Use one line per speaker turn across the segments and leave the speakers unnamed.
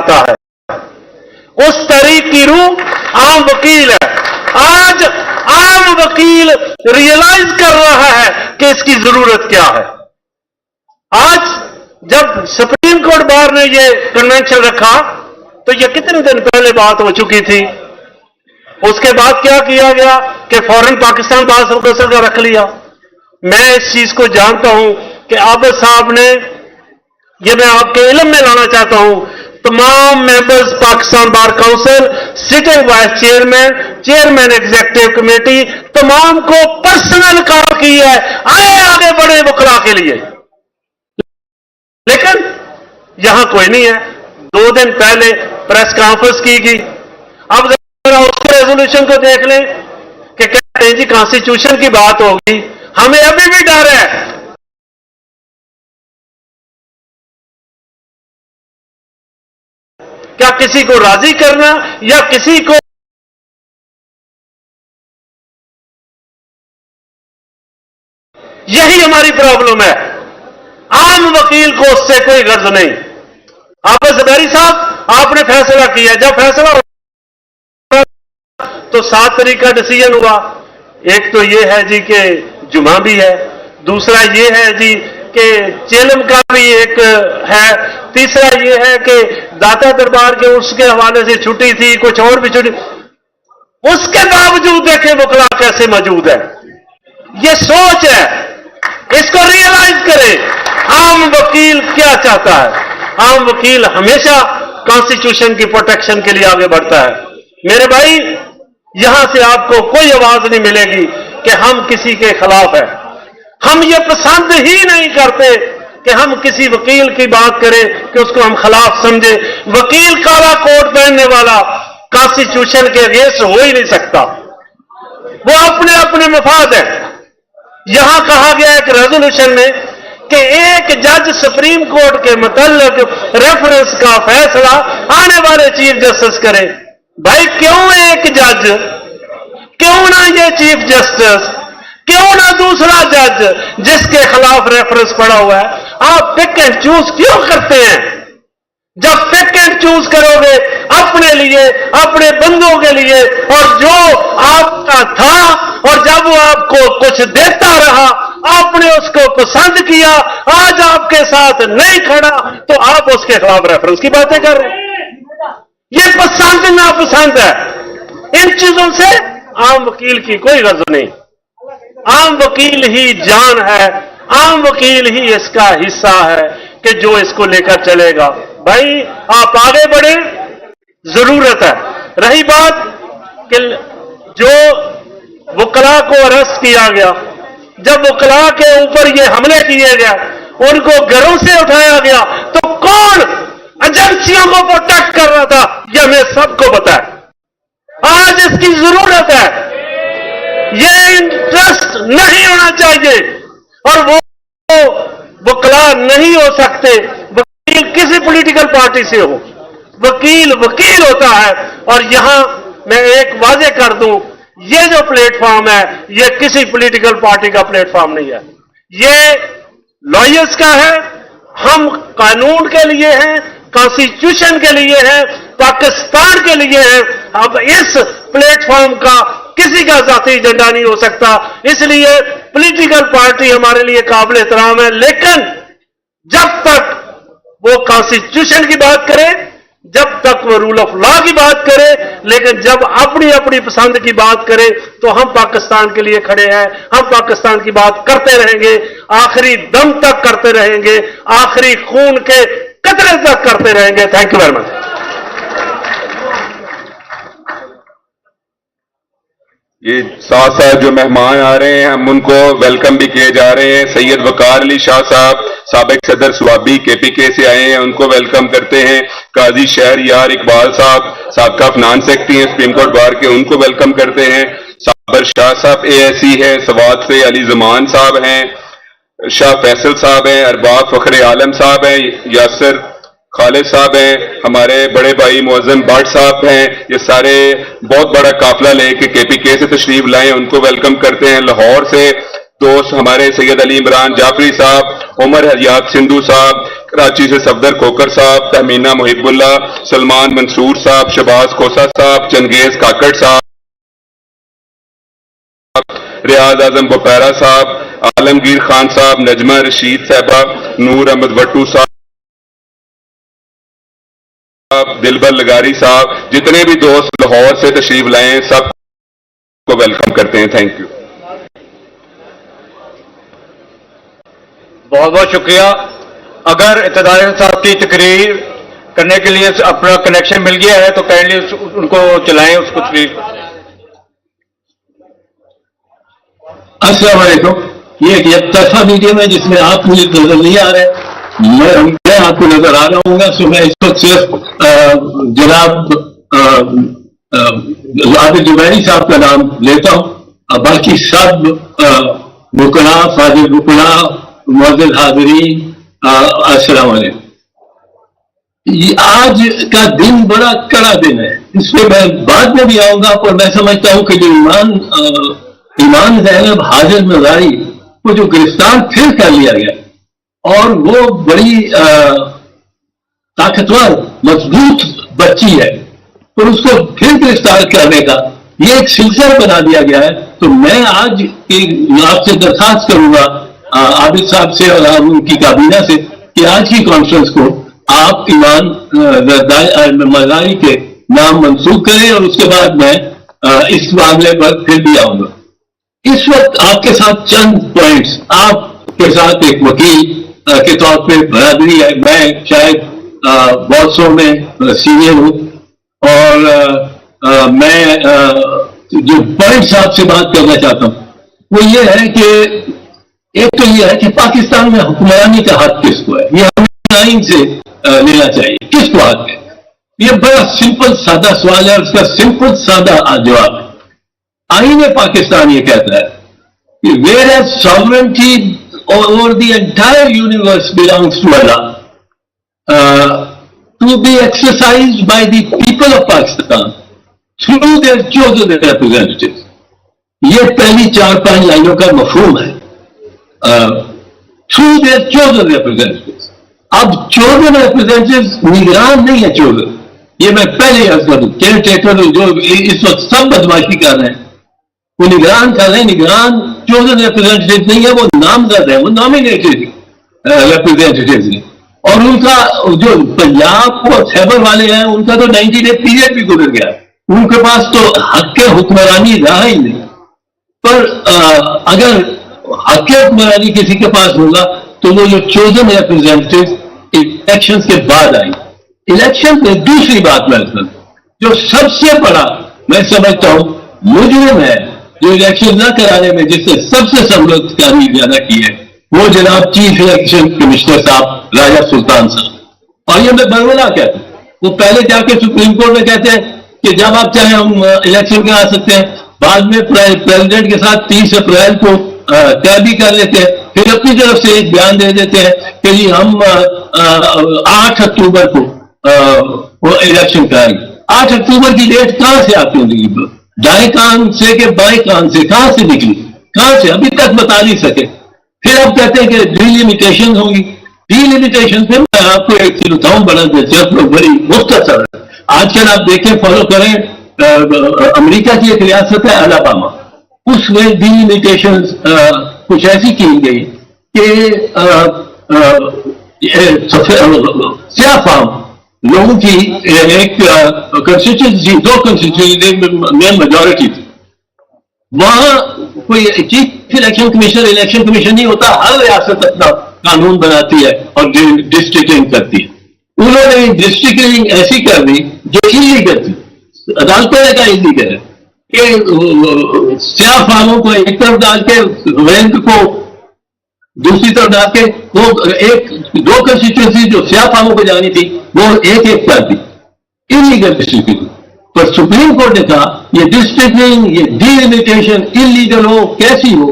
चलाता है, उस तहरीक की रूह आम वकील है। आज आम वकील रियलाइज कर रहा है कि इसकी जरूरत क्या है। आज जब सुप्रीम कोर्ट बार ने ये कन्वेंशन रखा तो ये कितने दिन पहले बात हो चुकी थी। उसके बाद क्या किया गया कि फौरन पाकिस्तान बार काउंसिल का रख लिया। मैं इस चीज को जानता हूं कि आबिद साहब ने, ये मैं आपके इल्म में लाना चाहता हूं, तमाम members Pakistan bar council, sitting vice chairman, chairman executive committee, तमाम को पर्सनल कॉल की है, आए आगे बढ़े वकला के लिए। लेकिन यहां कोई नहीं है। 2 दिन पहले प्रेस कॉन्फ्रेंस की गई। अब जरा उसके रेजोल्यूशन को देख लें कि कहते हैं जी कॉन्स्टिट्यूशन की बात होगी। हमें अभी भी डर है क्या किसी को राजी करना या किसी को, यही हमारी प्रॉब्लम है। आम वकील को उससे कोई गर्ज नहीं। आबिद ज़ुबैरी साहब, आपने फैसला किया, जब फैसला तो 7 तारीख का डिसीजन हुआ। एक तो ये है जी कि जुमा भी है, दूसरा ये है जी कि चेलम का भी एक है, तीसरा ये है कि दाता दरबार के उसके हवाले से छुट्टी थी, कुछ और भी छुट्टी। उसके बावजूद देखें वकला कैसे मौजूद है। ये सोच है, इसको रियलाइज करें। आम वकील क्या चाहता है। आम वकील हमेशा कॉन्स्टिट्यूशन की प्रोटेक्शन के लिए आगे बढ़ता है। मेरे भाई, यहां से आपको कोई आवाज नहीं मिलेगी कि हम किसी के खिलाफ हैं। हम ये पसंद ही नहीं करते कि हम किसी वकील की बात करें कि उसको हम खिलाफ समझे। वकील काला कोट पहनने वाला कॉन्स्टिट्यूशन के अगेंस्ट हो ही नहीं सकता। वो अपने अपने मफाद है। यहां कहा गया एक रेजोल्यूशन में कि एक जज सुप्रीम कोर्ट के मुतल्लिक रेफरेंस का फैसला आने वाले चीफ जस्टिस करे। भाई क्यों एक जज, क्यों ना ये चीफ जस्टिस, क्यों ना दूसरा जज जिसके खिलाफ रेफरेंस पड़ा हुआ है। आप पिक एंड चूज क्यों करते हैं? जब पिक एंड चूज करोगे अपने लिए, अपने बंदों के लिए, और जो आपका था और जब वो आपको कुछ देता रहा आपने उसको पसंद किया, आज आपके साथ नहीं खड़ा तो आप उसके खिलाफ रेफरेंस की बातें कर रहे हैं। ये पसंद ना पसंद है। इन चीजों से आम वकील की कोई गर्ज नहीं। आम वकील ही जान है, आम वकील ही इसका हिस्सा है कि जो इसको लेकर चलेगा। भाई आप आगे बढ़े, जरूरत है। रही बात कि जो वकला को अरेस्ट किया गया, जब वकला के ऊपर ये हमले किए गए, उनको घरों से उठाया गया, तो कौन एजेंसियों को प्रोटेक्ट कर रहा था ये हमें सबको पता है। आज इसकी जरूरत है। ये इंटरेस्ट नहीं होना चाहिए और वो वकला नहीं हो सकते। वकील किसी पॉलिटिकल पार्टी से हो, वकील वकील होता है। और यहां मैं एक वाजे कर दूं, ये जो प्लेटफॉर्म है ये किसी पॉलिटिकल पार्टी का प्लेटफॉर्म नहीं है, ये लॉयर्स का है। हम कानून के लिए हैं, कॉन्स्टिट्यूशन के लिए हैं, पाकिस्तान के लिए हैं। अब इस प्लेटफॉर्म का किसी का जाती एजेंडा नहीं हो सकता। इसलिए पॉलिटिकल पार्टी हमारे लिए काबिल एहतराम है, लेकिन जब तक वो कॉन्स्टिट्यूशन की बात करे, जब तक वो रूल ऑफ लॉ की बात करे, लेकिन जब अपनी अपनी पसंद की बात करे तो हम पाकिस्तान के लिए खड़े हैं। हम पाकिस्तान की बात करते रहेंगे, आखिरी दम तक करते रहेंगे, आखिरी खून के कतरे तक करते रहेंगे। Thank you very much.
ये साथ साथ जो मेहमान आ रहे हैं हम उनको वेलकम भी किए जा रहे हैं। सैयद वकार अली शाह साहब साबिक सदर स्वाबी KPK से आए हैं, उनको वेलकम करते हैं। काजी शहरयार इकबाल साहब साबका फाइनेंस सेक्रेटरी हैं सुप्रीम कोर्ट बार के, उनको वेलकम करते हैं। साबर शाह साहब ASC है, सवाद से अली जमान साहब हैं, शाह फैसल साहब हैं, अरबाब फखरे आलम साहब हैं, यासर खालिद साहब हैं, हमारे बड़े भाई मुअज्जम भट्ट साहब हैं। ये सारे बहुत बड़ा काफिला लेके KPK से तशरीफ लाए, उनको वेलकम करते हैं। लाहौर से دوست ہمارے سید علی عمران جعفری صاحب، عمر حیات سندھو صاحب، کراچی سے صفدر کھوکر صاحب، تہمینہ محب اللہ، سلمان منصور صاحب، شباز کھوسا صاحب، چنگیز کاکڑ صاحب، ریاض اعظم بپیرا صاحب، عالمگیر خان صاحب، نجمہ رشید صاحبہ، نور احمد وٹو صاحب، دلبر لگاری صاحب، جتنے بھی دوست لاہور سے تشریف لائے ہیں سب کو ویلکم کرتے ہیں. Thank you.
بہت بہت شکریہ. اگر اقتدار صاحب کی تقریر کرنے کے لیے اپنا کنیکشن مل گیا ہے تو کائنڈلی ان کو چلائیں اس کو تقریر.
السلام علیکم. یہ ایک یک طرفہ میڈیم ہے جس میں آپ مجھے نظر نہیں آ رہے, میں آپ کو نظر آ رہا ہوں گا. سو میں اس وقت صرف جناب عابد جبیری صاحب کا نام لیتا ہوں. باقی سب وکلاء, فاضل وکلاء, معزز حاضرین, السلام علیکم. آج کا دن بڑا کڑا دن ہے, اس پہ میں بعد میں بھی آؤں گا. اور میں سمجھتا ہوں کہ جو ایمان زینب حاجر مزاری کو جو گرفتار پھر کر لیا گیا اور وہ بڑی طاقتور مضبوط بچی ہے اور اس کو پھر گرفتار کرنے کا یہ ایک سلسلہ بنا دیا گیا ہے. تو میں آج آپ سے درخواست کروں گا عابد صاحب سے اور ان کی کابینہ سے کہ آج کی کانفرنس کو آپ ایمان مزاری کے نام منسوخ کریں اور اس کے بعد میں اس معاملے پر پھر بھی آؤں گا. اس وقت آپ کے ساتھ چند پوائنٹس, آپ کے ساتھ ایک وکیل کے طور پہ برادری ہے, میں شاید بہت سو میں سینئر ہوں, اور میں جو پوائنٹس آپ سے بات کرنا چاہتا ہوں وہ یہ ہے کہ ایک تو یہ ہے کہ پاکستان میں حکمرانی کا حق کس کو ہے, یہ ہمیں آئین سے لینا چاہیے. کس کو حق ہے؟ یہ بڑا سمپل سادہ سوال ہے, اس کا سمپل سادہ جواب ہے. آئین پاکستان یہ کہتا ہے کہ whereas sovereignty over the entire universe belongs to Allah, to be exercised by the people of Pakistan through their chosen representative. یہ پہلی 4-5 لائنوں کا مفہوم ہے, تھرو دیئر چوزن ریپرزینٹیو. اب چوزن ریپرزینٹیو نگران نہیں ہے چوزن, یہ میں پہلے عرض کر دوں. کیئر ٹیکر جو اس وقت سب بدماشی کر رہے ہیں وہ نگران کر رہے ہیں. نگران چوزن ریپرزینٹیو نہیں ہے, وہ نامزد ہے, وہ نامینیٹڈ ریپرزینٹیو ہیں. اور ان کا جو پنجاب اور خیبر والے ہیں ان کا تو 90 ڈے پیریڈ بھی گزر گیا, ان کے پاس تو حق حکمرانی رہا ہی نہیں. پر اگر حق حکمرانی کسی کے پاس ہوگا تو وہ جو چوزن ریپرزینٹیو الیکشن کے بعد آئی. الیکشن میں دوسری بات میں جو سب سے بڑا میں سمجھتا ہوں مجرم ہے جو الیکشن نہ کرانے میں جس نے سب سے سہولت کاری زیادہ کی ہے وہ جناب چیف الیکشن کمشنر صاحب راجہ سلطان صاحب. اور یہ میں برملا کہتا ہوں, وہ پہلے جا کے سپریم کورٹ میں کہتے ہیں کہ جب آپ چاہیں ہم الیکشن کرا سکتے ہیں, بعد میں پریزیڈنٹ کے ساتھ 30 اپریل کو طے بھی کر لیتے ہیں, پھر اپنی طرف سے ایک بیان دے دیتے ہیں کہ جی ہم 8 اکتوبر کو وہ الیکشن کرائیں گے. 8 اکتوبر کی ڈیٹ کہاں سے آتی ہوگی؟ دائیں کان سے کہ بائیں کان سے کہاں سے نکلی, کہاں سے, ابھی تک بتا نہیں سکے. پھر آپ کہتے ہیں کہ ڈیلیمیٹیشن ہوگی. ڈیلیمیٹیشن پہ میں آپ کو ایک چیز بتاؤں بڑا دلچسپ اور بڑی مختصر ہے. آج کل آپ دیکھیں فالو کریں, امریکہ کی ایک ریاست ہے الاباما, اس میں ڈیلیمیٹیشن کچھ ایسی کی گئی کہ سیاہ فام لوگوں کی ایک کنسٹیچوئنسی, 2 کنسٹیچوئنسی میں میجورٹی تھی. وہاں کوئی chief election commissioner election commission نہیں ہوتا, ہر ریاست اپنا قانون بناتی ہے اور ڈسٹرکٹنگ کرتی ہے. انہوں نے ڈسٹرکٹنگ ایسی کر دی جو انلیگل تھی, عدالتوں نے کہا انلیگل ہے کہ سیاہ فاموں کو ایک طرف ڈال کے رینک کو دوسری طرف ڈال کے وہ 2 کنسٹیچوئنسی جو سیاہ فاموں کو جانی تھی وہ ایک کر دی, انلیگل ڈسٹرکٹنگ. پر سپریم کورٹ نے کہا یہ ڈسٹرکٹنگ, یہ ڈیلیمیٹیشن انلیگل ہو کیسی ہو,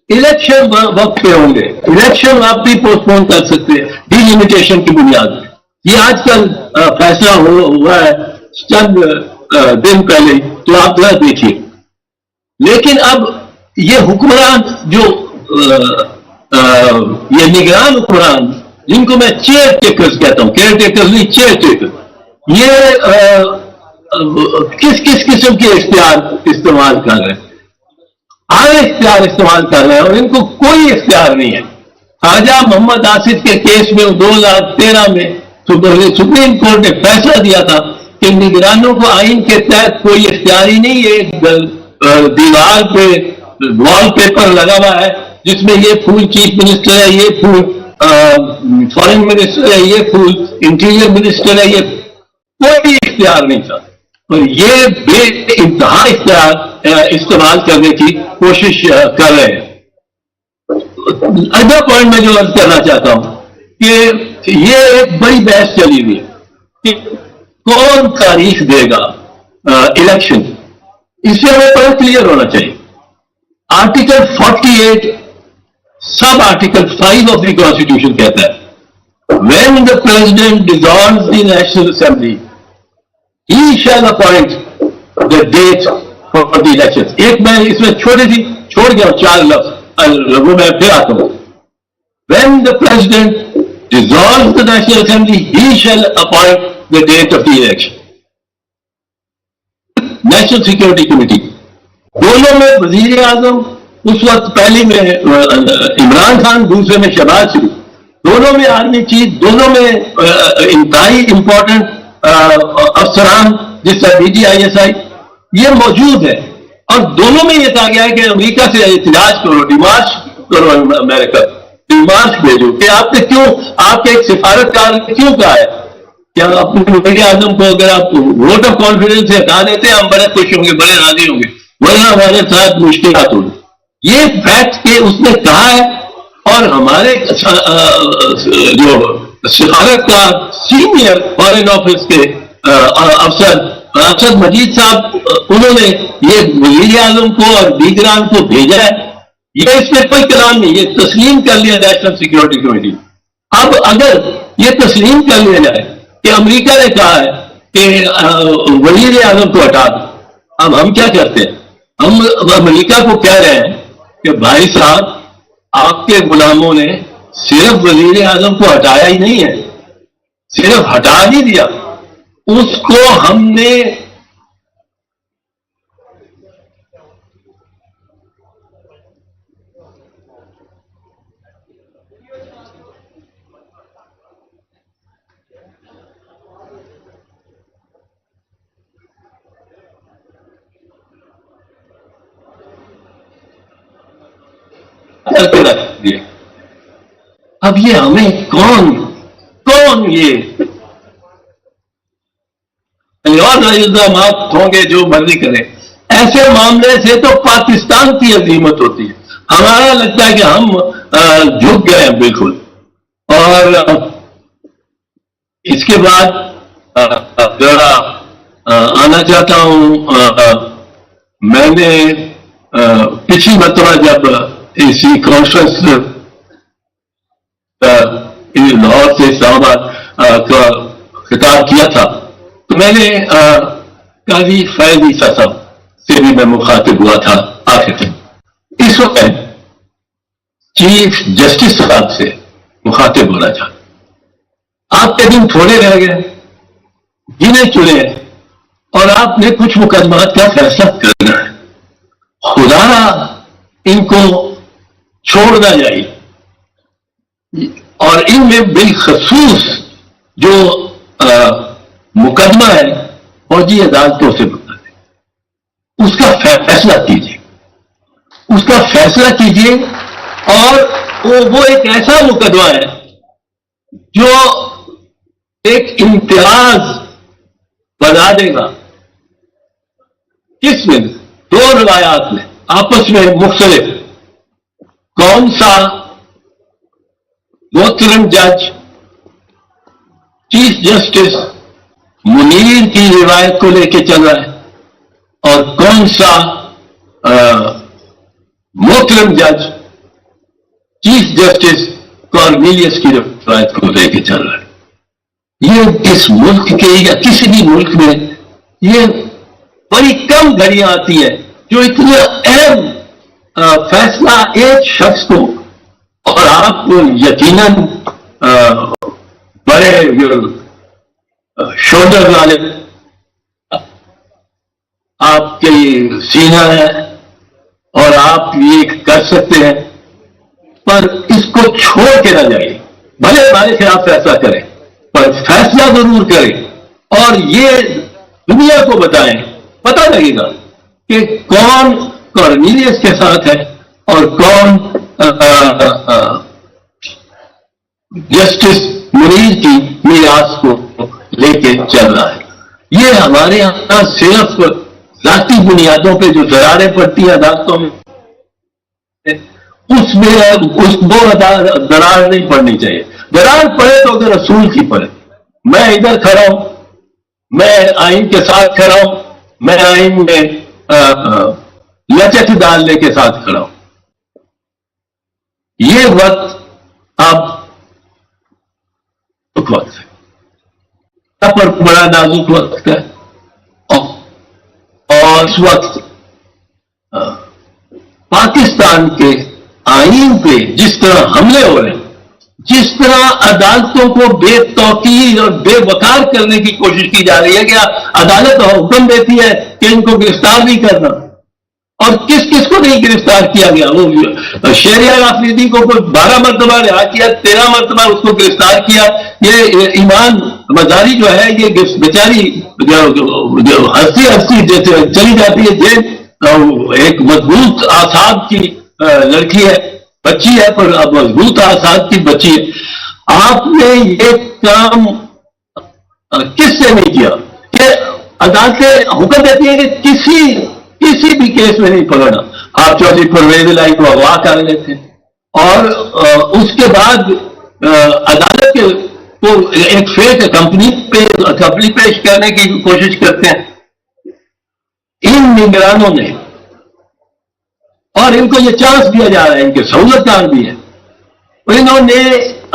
الیکشن وقت پہ ہوں گے, الیکشن آپ بھی پوسٹ پون کر سکتے ہیں ڈیلیمیٹیشن کی بنیاد پہ. یہ آج کل فیصلہ ہوا ہے چند دن پہلے, تو آپ ذرا دیکھیے. لیکن اب یہ حکمران جو ये निगरान हुक्मरान, जिनको मैं चेयर टेकर्स कहता हूं, केयर टेकर्स नहीं, चेयर टेकर, ये किस किस किस्म के इख्तियार इस्तेमाल कर रहे हैं? आए इख्तियार इस्तेमाल कर रहे हैं और इनको कोई इख्तियार नहीं है। ख्वाजा मोहम्मद आसिफ के केस में 2013 में सुप्रीम कोर्ट ने फैसला दिया था कि निगरानों को आइन के तहत कोई इख्तियार ही नहीं है। दीवार पे वॉल पेपर लगा हुआ है जिसमें ये फूल चीफ मिनिस्टर है, ये फूल फॉरेन मिनिस्टर है, ये फूल इंटीरियर मिनिस्टर है, ये कोई इख्तियार नहीं था। और ये बेइंतहा इख्तियार इस्तेमाल करने की कोशिश कर रहे हैं। अगला पॉइंट मैं जो अर्ज करना चाहता हूं कि ये एक बड़ी बहस चली हुई है कि कौन तारीख देगा इलेक्शन, इससे हमें बड़ा क्लियर होना चाहिए। Article 48 sub article 5 of the constitution कहता है when the president dissolves the national assembly he shall appoint the date for the election. एक मैं इसमें छोटी सी छोड़ गया 4 लफ्ज, वो मैं फिर आता हूं। When the president dissolves the National Assembly, he shall appoint the date of the election. National Security Committee, दोनों में वजीर आजम उस वक्त, पहले में इमरान खान, दूसरे में शहबाज शरीफ, दोनों में आर्मी चीफ, दोनों में इंतहाई इंपॉर्टेंट अफसरान जिस तरह DGISI, ये मौजूद है। और दोनों में ये कहा गया है कि अमेरिका से एहतजाज करो, डिमार्च करो, अमेरिका डिमार्च भेजो कि आपने क्यों, आपके एक सिफारतकार ने क्यों कहा है कि अपने वज़ीर आज़म को अगर आप वोट ऑफ कॉन्फिडेंस से हटा देते हैं हम बड़े खुश होंगे, बड़े राजी होंगे, वरना हमारे साथ मुश्किलात होंगी। ये फैक्ट के उसने कहा है। और हमारे जो सिफारतकार सीनियर फॉरेन ऑफिस के अफसर अरशद मजीद साहब, उन्होंने ये वज़ीर आज़म को और दीगरान को भेजा है। ये इसमें कोई कलाम नहीं, ये तस्लीम कर लिया नेशनल सिक्योरिटी कमेटी। अब अगर ये तस्लीम कर लिया जाए कि अमेरिका ने कहा है कि वज़ीर आज़म को हटा दो, अब हम क्या करते हैं? हम अमेरिका को कह रहे हैं कि भाई साहब, आपके गुलामों ने सिर्फ वज़ीर आज़म को हटाया ही नहीं है, सिर्फ हटा नहीं दिया, उसको हमने करके रख दिया। अब ये हमें कौन ये और इल्जाम होंगे जो मर्जी करें, ऐसे मामले से तो पाकिस्तान की अजीमत होती है। हमारा लगता है कि हम झुक गए हैं बिल्कुल। और इसके बाद जरा आना चाहता हूं, मैंने पिछली मरतबा जब इसी कॉन्फ्रेंस लाहौर से इस्लामाबाद का खिताब किया था तो मैंने काजी फैज ईसा साहब से भी मैं मुखातिब हुआ था आखिर में। इस वक्त चीफ जस्टिस साहब से मुखातिब होना चाहता। आपके दिन थोड़े रह गए, जिन्हें चुने और आपने कुछ मुकदमात का फैसला करना है। खुदा इनको छोड़ना चाहिए और इनमें बिलखसूस जो मुकदमा है फौजी अदालतों से बनता है, उसका फैसला कीजिए, उसका फैसला कीजिए। और वो एक ऐसा मुकदमा है जो एक इम्तियाज बना देगा। किसमें? 2 रिवायात में आपस में मुख्तलिफ। कौन सा मोहतरम जज चीफ जस्टिस मुनीर की रिवायत को लेके चल रहा है और कौन सा मोहतरम जज चीफ जस्टिस कॉर्नेलियस की रिवायत को लेके चल रहा है। ये इस मुल्क के या किसी भी मुल्क में ये बड़ी कम घड़ियां आती है जो इतनी अहम फैसला एक शख्स को, और आप यकीनन बड़े शोल्डर वाले आपके सीना है और आप ये कर सकते हैं, पर इसको छोड़ के ना जाइए। भले हमारे खिलाफ फैसला करें, पर फैसला जरूर करें और ये दुनिया को बताएं, पता लगेगा कि कौन कॉर्नेलियस के साथ है और कौन जस्टिस मुनीर की मीरास को लेके चल रहा है। ये हमारे यहां सिर्फ जाती बुनियादों पे जो दरारें पड़ती हैं अदालतों में, उसमें वो दरार नहीं पड़नी चाहिए। दरार पड़े तो अगर रसूल की पड़े। मैं इधर खड़ा हूं, मैं आइन के साथ खड़ा हूं, मैं आइन में लचक डालने के साथ खड़ा हूं। ये वक्त अब वक्त है, पर बड़ा नाजुक वक्त है, और इस वक्त पाकिस्तान के आईन पे जिस तरह हमले हो रहे हैं, जिस तरह अदालतों को बेतौकीर और बेवकार करने की कोशिश की जा रही है कि अदालत हुक्म देती है कि इनको गिरफ्तार नहीं करना, और किस किस को नहीं गिरफ्तार किया गया। वो शहरियार आफरीदी को 12 मरतबा रिहा किया, 13 मरतबा उसको गिरफ्तार किया। ये ईमान मजारी जो है, ये बेचारी जो हंसती जैसे चली जाती है जेल, एक मजबूत आसाब की लड़की है, बच्ची है, पर अब मजबूत आसाब की बच्ची है। आपने ये काम किससे नहीं किया कि अदालतें हुक्म देती है कि किसी भी केस में नहीं पकड़ना। आप चौधरी परवेज इलाही को अगवा कर लेते और उसके बाद अदालत को एक फेक कंपनी पेश करने की कोशिश करते हैं इन निगरानों ने, और इनको ये चांस दिया जा रहा है, इनके सहूलतकार भी है। इन्होंने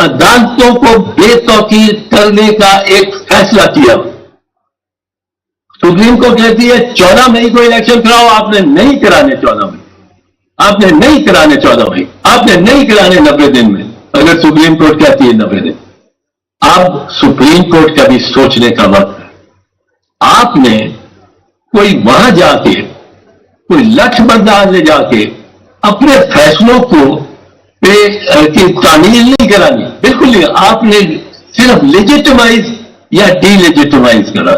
अदालतों को बेतौकीर करने का एक फैसला किया। सुप्रीम कोर्ट कहती है 14 मई को इलेक्शन कराओ, आपने नहीं कराने 14 मई, आपने नहीं कराने 14 मई, आपने नहीं कराने 90 दिन में। अगर सुप्रीम कोर्ट कहती है 90 दिन, अब सुप्रीम कोर्ट का भी सोचने का वक्त है। आपने कोई वहां जाके कोई लक्ष्य बंदाज ले जाके अपने फैसलों को की तामील नहीं करानी, बिल्कुल नहीं। आपने सिर्फ लेजिटिमाइज या डीलेजिटिमाइज करा।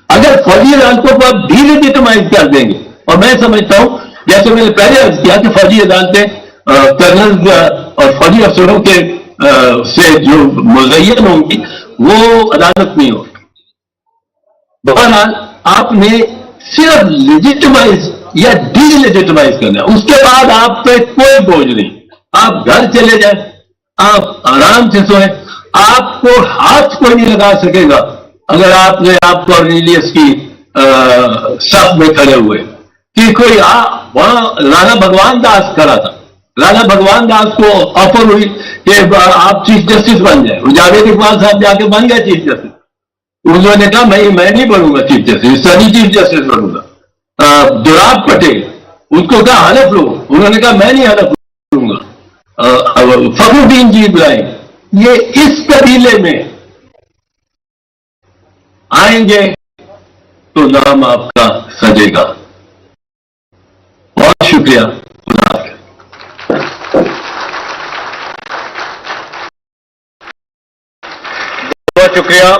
अगर फौजी अदालतों को आप डीलेजिटिमाइज कर देंगे, और मैं समझता हूं जैसे मैंने पहले अर्ज किया कि फौजी अदालतें कर्नल और फौजी अफसरों के से जो मुज़य्यन होंगी वो अदालत नहीं होगी। बहरहाल आपने सिर्फ लेजिटिमाइज या डीलेजिटिमाइज करना है, उसके बाद आप पे कोई बोझ नहीं। आप घर चले जाए, आप आराम से सोए, आपको हाथ कोई नहीं लगा सकेगा अगर आपने आप कॉर्नेलियस की सफ में खड़े हुए कि कोई वहां राणा भगवान दास खड़ा था। राणा भगवान दास को ऑफर हुई कि आप चीफ जस्टिस बन जाए, जावेद इकबाल साहब जाके बन गए चीफ जस्टिस। उन्होंने कहा मैं नहीं बनूंगा chief justice, Sunny chief justice बनूंगा। दुराब पटेल, उसको कहा हलफ लो, उन्होंने कहा मैं नहीं हलफ लूंगा। फखरुद्दीन जी इब्राहिम, ये इस कबीले में आएंगे तो नाम आपका सजेगा। बहुत शुक्रिया। खुदा हाफिज।
बहुत शुक्रिया।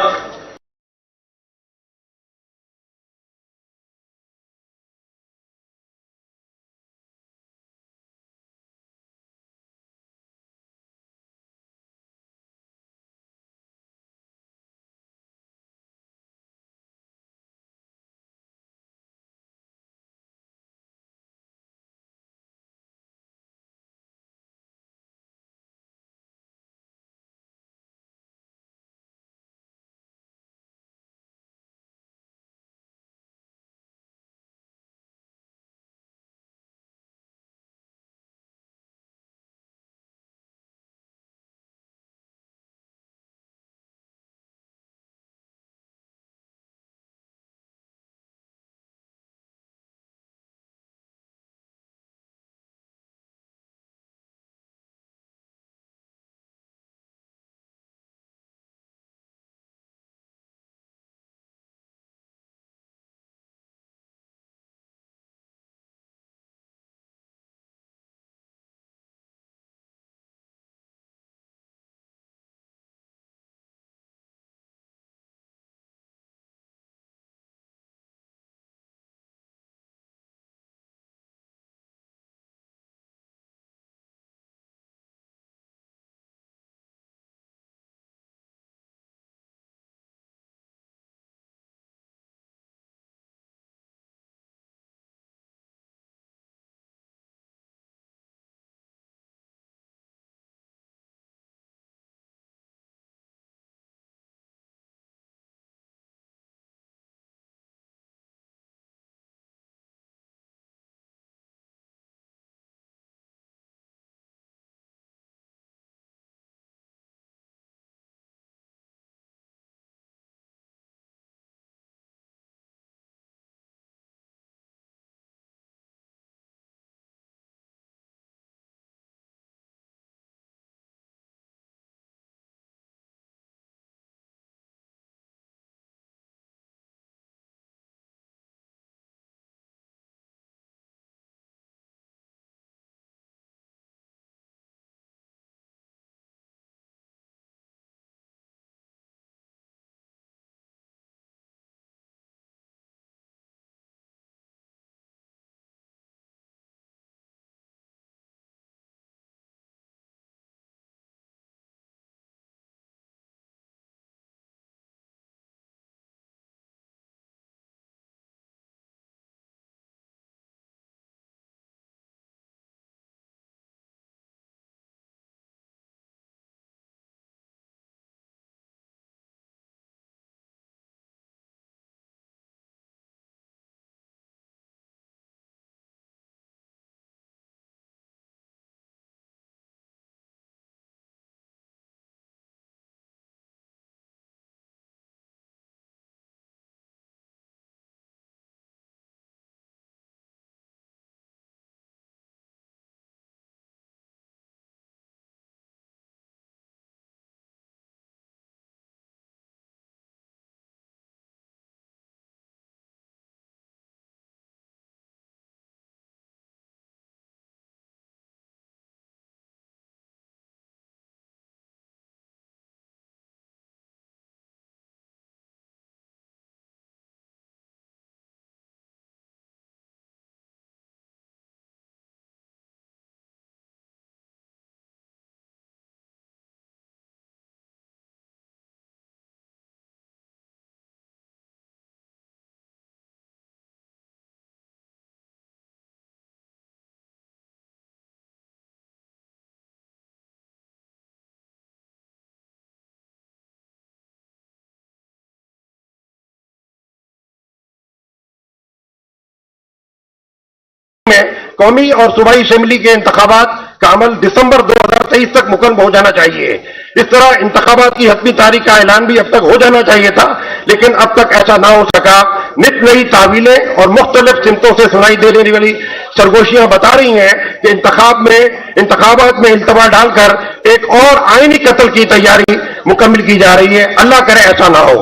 में कौमी और सूबाई असेंबली के इंतखाबात का अमल दिसंबर 2023 तक मुकम्मल हो जाना चाहिए। इस तरह इंतखाबात की हतमी तारीख का ऐलान भी अब तक हो जाना चाहिए था, लेकिन अब तक ऐसा ना हो सका। नित नई तावीलें और मुख्तलिफ सिमतों से सुनाई देने वाली सरगोशियां बता रही हैं कि इंतखाबात में इल्तवा डालकर एक और आईनी कत्ल की तैयारी मुकम्मल की जा रही है। अल्लाह करे ऐसा ना हो।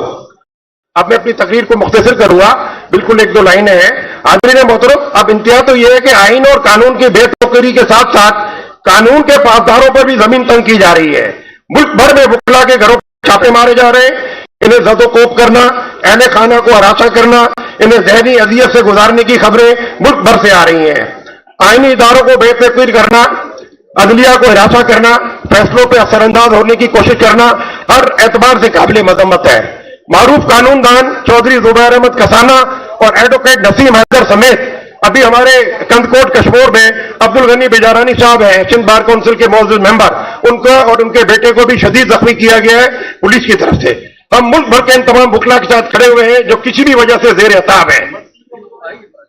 अब मैं अपनी तकरीर को मुख्तसर करूंगा, बिल्कुल एक दो लाइनें हैं। हाज़रीन मोहतरम, अब इंतहा तो यह है कि आईन और कानून की बेतौकीरी के साथ साथ कानून के पासदारों पर भी जमीन तंग की जा रही है। मुल्क भर में वकला के घरों पर छापे मारे जा रहे हैं। इन्हें जदोकोब करना, अहले खाना को हरासा करना, इन्हें जहनी अजियत से गुजारने की खबरें मुल्क भर से आ रही हैं। आईनी इदारों को बेतौकीर करना, अदलिया को हिरासा करना, फैसलों पर असरअंदाज होने की कोशिश करना हर एतबार से काबिल मजम्मत है। मारूफ कानूनदान चौधरी जुबैर अहमद कसाना और एडवोकेट नसीम हैदर समेत अभी हमारे कंदकोट कशमोर में अब्दुल गनी बेजारानी साहब हैं, सिंध बार काउंसिल के मौजूद मेंबर, उनका और उनके बेटे को भी शदीद जख्मी किया गया है पुलिस की तरफ से। हम मुल्क भर के इन तमाम वकला के साथ खड़े हुए हैं जो किसी भी वजह से जेर अताब हैं।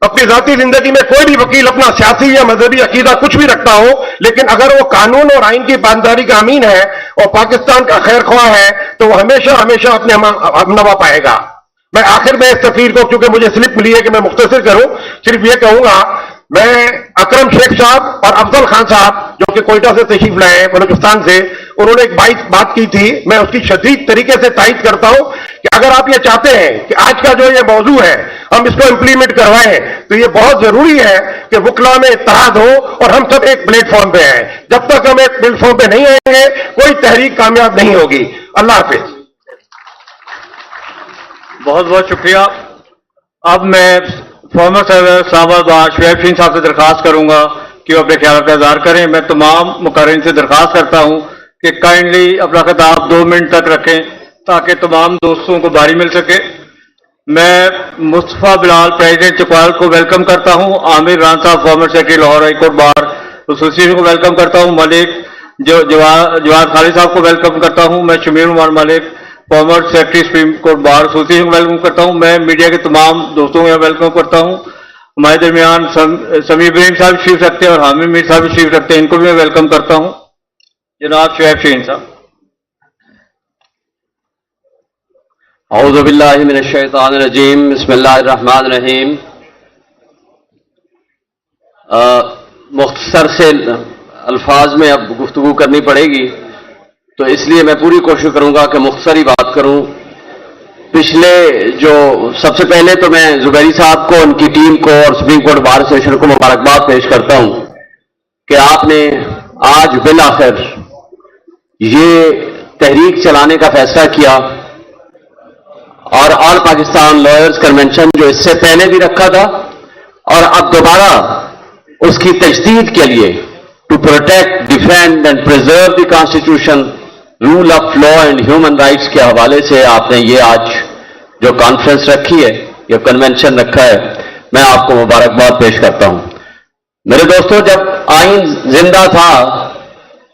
अपनी जाती जिंदगी में कोई भी वकील अपना सियासी या मजहबी अकीदा कुछ भी रखता हो, लेकिन अगर वो कानून और आइन की पासदारी का अमीन है और पाकिस्तान का खैर ख्वाह है तो वो हमेशा हमेशा अपने हमनवा पाएगा। मैं आखिर में इस तकरीर को, क्योंकि मुझे स्लिप मिली है कि मैं मुख्तसर करूं, सिर्फ ये कहूंगा, मैं अकरम शेख साहब और अफजल खान साहब जो कि कोयटा से तशरीफ लाए हैं, बलूचिस्तान से, उन्होंने एक बात की थी, मैं उसकी शदीद तरीके से तायद करता हूं कि अगर आप ये चाहते हैं कि आज का जो ये मौजू है हम इसको इंप्लीमेंट करवाएं, तो ये बहुत जरूरी है कि वकला में इत्तेहाद हो और हम सब एक प्लेटफॉर्म पे आए। जब तक हम एक प्लेटफॉर्म पे नहीं आएंगे कोई तहरीक कामयाब नहीं होगी। अल्लाह हाफिज।
बहुत बहुत शुक्रिया। अब मैं फॉर्मर साहब शुएब साहब से दरखास्त करूंगा कि वो अपने ख्याल का इजहार करें। मैं तमाम मुकर्रीन से दरखास्त करता हूं कि काइंडली अपना खिताब 2 मिनट तक रखें ताकि तमाम दोस्तों को बारी मिल सके। मैं मुस्तफा बिलाल प्रेसिडेंट चकवाल को वेलकम करता हूं, आमिर रान साहब former secretary Lahore high court bar association को वेलकम करता हूं, मलिक जवाद खालिद साहब को वेलकम करता हूं, मैं Shamir Umar Malik former secretary supreme court bar association को वेलकम करता हूं, मैं मीडिया के तमाम दोस्तों को वेलकम करता हूं। हमारे दरमियान समी इब्राहिम साहब शरीफ रखते हैं और हामिद मीर साहब शरीफ रखते हैं, इनको भी मैं वेलकम करता हूं। जनाब शुएब साहब।
औज़ु बिल्लाहि मिनश शैतानिर रजीम, बिस्मिल्लाहिर रहमानिर रहीम। मुख्तसर से अल्फाज में अब गुफ्तगू करनी पड़ेगी, तो इसलिए मैं पूरी कोशिश करूंगा कि मुख्तसर ही बात करूं। पिछले जो सबसे पहले तो मैं जुबैरी साहब को, उनकी टीम को और सुप्रीम कोर्ट बार एसोसिएशन को मुबारकबाद पेश करता हूं कि आपने आज बिलाखिर ये तहरीक चलाने का फैसला किया और ऑल पाकिस्तान लॉयर्स कन्वेंशन जो इससे पहले भी रखा था और अब दोबारा उसकी तजदीद के लिए to protect, defend and preserve the constitution, rule of law and human rights के हवाले से आपने ये आज जो कॉन्फ्रेंस रखी है, ये कन्वेंशन रखा है, मैं आपको मुबारकबाद पेश करता हूं। मेरे दोस्तों, जब आइन जिंदा था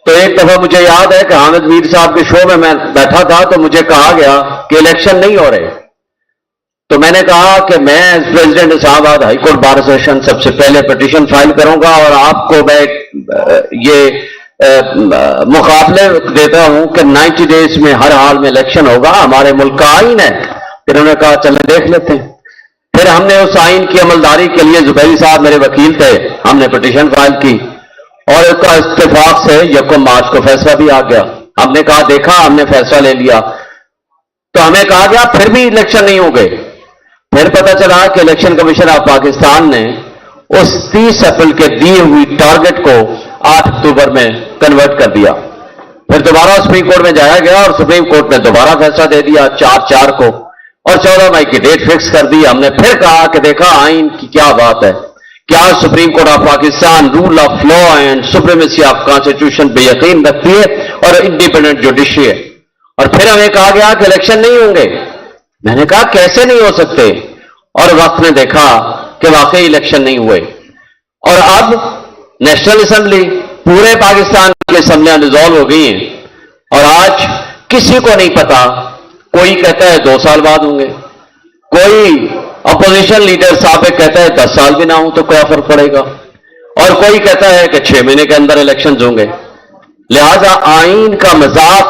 तो एक दफा मुझे याद है कि हामिद मीर साहब के शो में मैं बैठा था तो मुझे कहा गया कि इलेक्शन नहीं हो रहे, तो मैंने कहा कि मैं as president Islamabad high court bar association सबसे पहले पिटीशन फाइल करूंगा और आपको मैं ये मुकाबले देता हूं कि 90 डेज में हर हाल में इलेक्शन होगा, हमारे मुल्क का आइन है। फिर उन्होंने कहा चलें देख लेते हैं। फिर हमने उस आइन की अमलदारी के लिए, जुबैरी साहब मेरे वकील थे, हमने पिटीशन फाइल की और उसका इत्तेफाक से 1 मार्च को फैसला भी आ गया। हमने कहा देखा, हमने फैसला ले लिया, तो हमें कहा गया फिर भी इलेक्शन नहीं हो गए। फिर पता चला कि इलेक्शन कमीशन ऑफ पाकिस्तान ने उस 30 अप्रैल के दी हुई टारगेट को 8 अक्टूबर में कन्वर्ट कर दिया। फिर दोबारा सुप्रीम कोर्ट में जाया गया और सुप्रीम कोर्ट ने दोबारा फैसला दे दिया 4/4 को और 14 मई की डेट फिक्स कर दी। हमने फिर कहा कि देखा आइन की क्या बात है, क्या supreme court of Pakistan rule of law and supremacy of constitution पे यकीन रखती है और इंडिपेंडेंट जुडिशरी है। और फिर हमें कहा गया कि इलेक्शन नहीं होंगे। मैंने कहा कैसे नहीं हो सकते, और वक्त ने देखा कि वाकई इलेक्शन नहीं हुए। और अब नेशनल असेंबली, पूरे पाकिस्तान की असेंबलियां डिसॉल्व हो गई हैं और आज किसी को नहीं पता, कोई कहता है 2 साल बाद होंगे, कोई अपोजिशन लीडर साहब कहता है 10 साल भी ना हो तो क्या फर्क पड़ेगा। और कोई कहता है कि 6 महीने के अंदर इलेक्शंस होंगे। लिहाजा आईन का मजाक,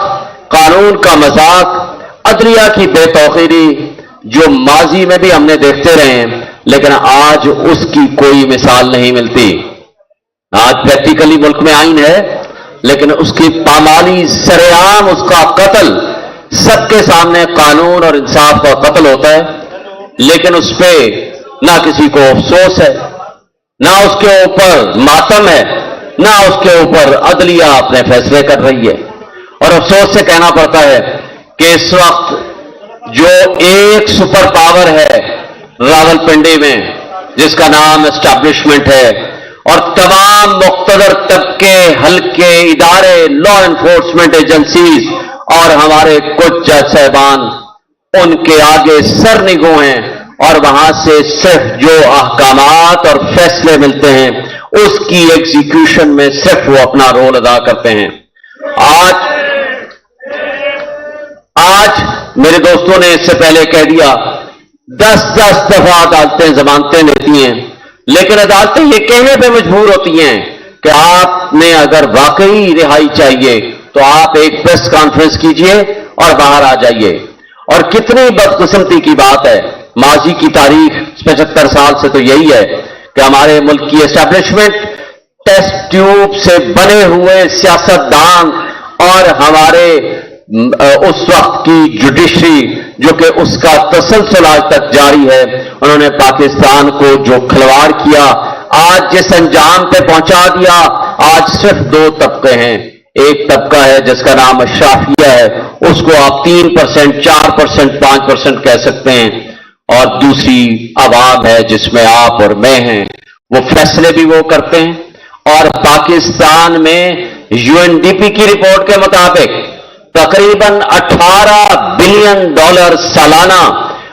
कानून का मजाक, अदलिया की बेतौकीरी जो माजी में भी हमने देखते रहे हैं, लेकिन आज उसकी कोई मिसाल नहीं मिलती। आज प्रैक्टिकली मुल्क में आईन है, लेकिन उसकी पामाली, सरेआम उसका कत्ल, सबके सामने कानून और इंसाफ का कत्ल होता है, लेकिन उस पर ना किसी को अफसोस है, ना उसके ऊपर मातम है, ना उसके ऊपर अदलिया अपने फैसले कर रही है। और अफसोस से कहना पड़ता है कि इस वक्त जो एक सुपर पावर है रावलपिंडी में, जिसका नाम एस्टैब्लिशमेंट है, और तमाम मुख्तदर तबके, हल्के इदारे, लॉ एनफोर्समेंट एजेंसीज और हमारे कुछ जज साहबान उनके आगे सरनिगो हैं, और वहां से सिर्फ जो अहकामात और फैसले मिलते हैं उसकी एग्जीक्यूशन में सिर्फ वो अपना रोल अदा करते हैं। आज मेरे दोस्तों ने इससे पहले कह दिया 10-10 दफा अदालतें जमानतें देती हैं, लेकिन अदालतें ये कहने पे मजबूर होती हैं कि आपने अगर वाकई रिहाई चाहिए तो आप एक प्रेस कॉन्फ्रेंस कीजिए और बाहर आ जाइए। और कितनी बदकिस्मती की बात है, माजी की तारीख 75 साल से तो यही है कि हमारे मुल्क की एस्टैब्लिशमेंट टेस्ट ट्यूब से बने हुए सियासतदान और हमारे उस वक्त की जुडिशरी जो कि उसका तसलसल आज तक जारी है, उन्होंने पाकिस्तान को जो खिलवाड़ किया, आज जिस अंजाम पे पहुंचा दिया, आज सिर्फ 2 तबके हैं। एक तबका है जिसका नाम अशराफिया है, उसको आप 3%, 4%, 5% कह सकते हैं, और दूसरी आवाम है जिसमें आप और मैं हैं। वो फैसले भी वो करते हैं, और पाकिस्तान में यूएनडीपी की रिपोर्ट के मुताबिक तकरीबन $18 बिलियन सालाना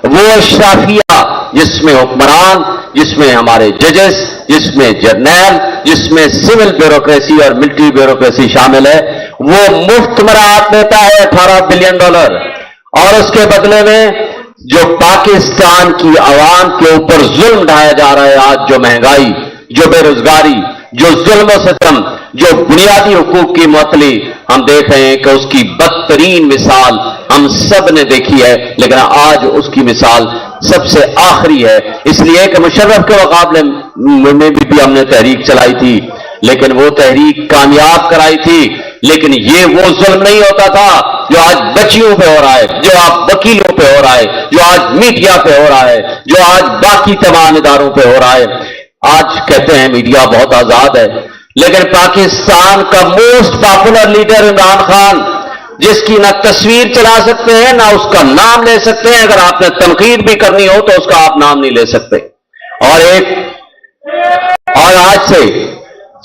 वो अशराफिया, जिसमें हुक्मरान, जिसमें हमारे जजेस, जिसमें जर्नैल, जिसमें सिविल ब्यूरोक्रेसी और मिलिट्री ब्यूरोक्रेसी शामिल है, वो मुफ्त मराहत देता है $18 बिलियन, और उसके बदले में जो पाकिस्तान की आवाम के ऊपर जुल्म ढाया जा रहा है, आज जो महंगाई, जो बेरोजगारी, जो जुल्म सितम, जो बुनियादी हुकूक की मुअत्तली, हम देख रहे हैं कि उसकी बदतरीन मिसाल हम सब ने देखी है, लेकिन आज उसकी मिसाल सबसे आखिरी है। इसलिए कि मुशर्रफ के मुकाबले में भी हमने तहरीक चलाई थी, लेकिन वो तहरीक कामयाब कराई थी, लेकिन ये वो जुल्म नहीं होता था जो आज बच्चियों पे हो रहा है, जो आज वकीलों पे हो रहा है, जो आज मीडिया पे हो रहा है, जो आज बाकी तमाम इदारों पे हो रहा है। आज कहते हैं मीडिया बहुत आजाद है, लेकिन पाकिस्तान का most popular leader Imran Khan, जिसकी ना तस्वीर चला सकते हैं ना उसका नाम ले सकते हैं, अगर आपने तनकीद भी करनी हो तो उसका आप नाम नहीं ले सकते। और आज से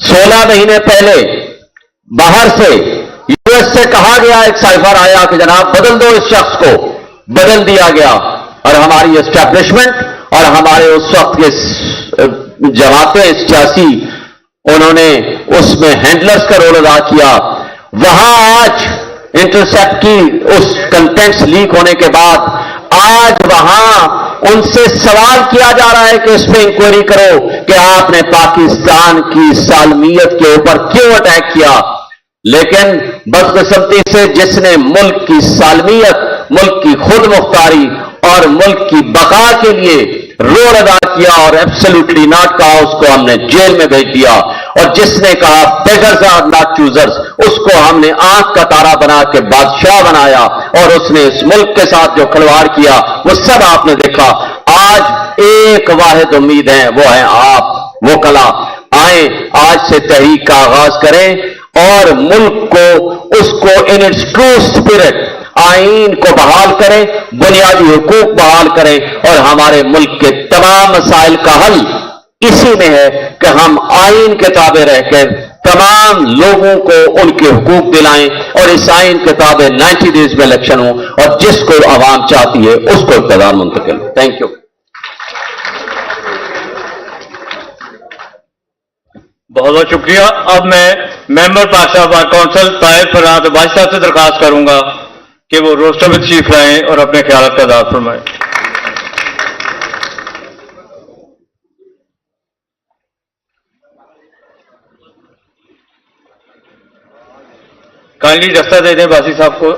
16 महीने पहले बाहर से यूएस से कहा गया, एक साइफर आया कि जनाब बदल दो इस शख्स को, बदल दिया गया, और हमारी एस्टैब्लिशमेंट और हमारे उस वक्त के जमातें सियासी, उन्होंने उसमें हैंडलर्स का रोल अदा किया। वहां आज इंटरसेप्ट की उस कंटेंट्स लीक होने के बाद आज वहां उनसे सवाल किया जा रहा है कि इस पर इंक्वायरी करो कि आपने पाकिस्तान की सालमियत के ऊपर क्यों अटैक किया। लेकिन बदकिस्मती से जिसने मुल्क की सालमियत, मुल्क की खुद मुख्तारी और मुल्क की बका के लिए रोल अदा किया और एब्सोल्युटली नॉट कहा, उसको हमने जेल में भेज दिया। और जिसने कहा बेगर्स आर नॉट चूजर्स, उसको हमने आंख का तारा बना के बादशाह बनाया, और उसने इस मुल्क के साथ जो खिलवाड़ किया वो सब आपने देखा। आज एक वाहिद उम्मीद है, वो है आप, वो कला आए, आज से तहरीक का आगाज करें और मुल्क को उसको इन इट्स ट्रू स्पिरिट आईन को बहाल करें, बुनियादी हुकूक बहाल करें, और हमारे मुल्क के तमाम मसाइल का हल इसी में है कि हम आईन के ताबे रहकर तमाम लोगों को उनके हुकूक दिलाएं, और इस आईन के ताबे 90 डेज में इलेक्शन हो, और जिसको आवाम चाहती है उसको इक़्तिदार मुंतकिल। Thank you.
बहुत बहुत शुक्रिया। अब मैं मेंबर पासा बार काउंसिल ताहिर फरहाद बादशाह से दरखास्त करूंगा कि वो रोस्टर में तशरीफ लाएं और अपने ख्याल का इज़हार फरमाएं। काइंडली रास्ता दे दें बासी साहब को।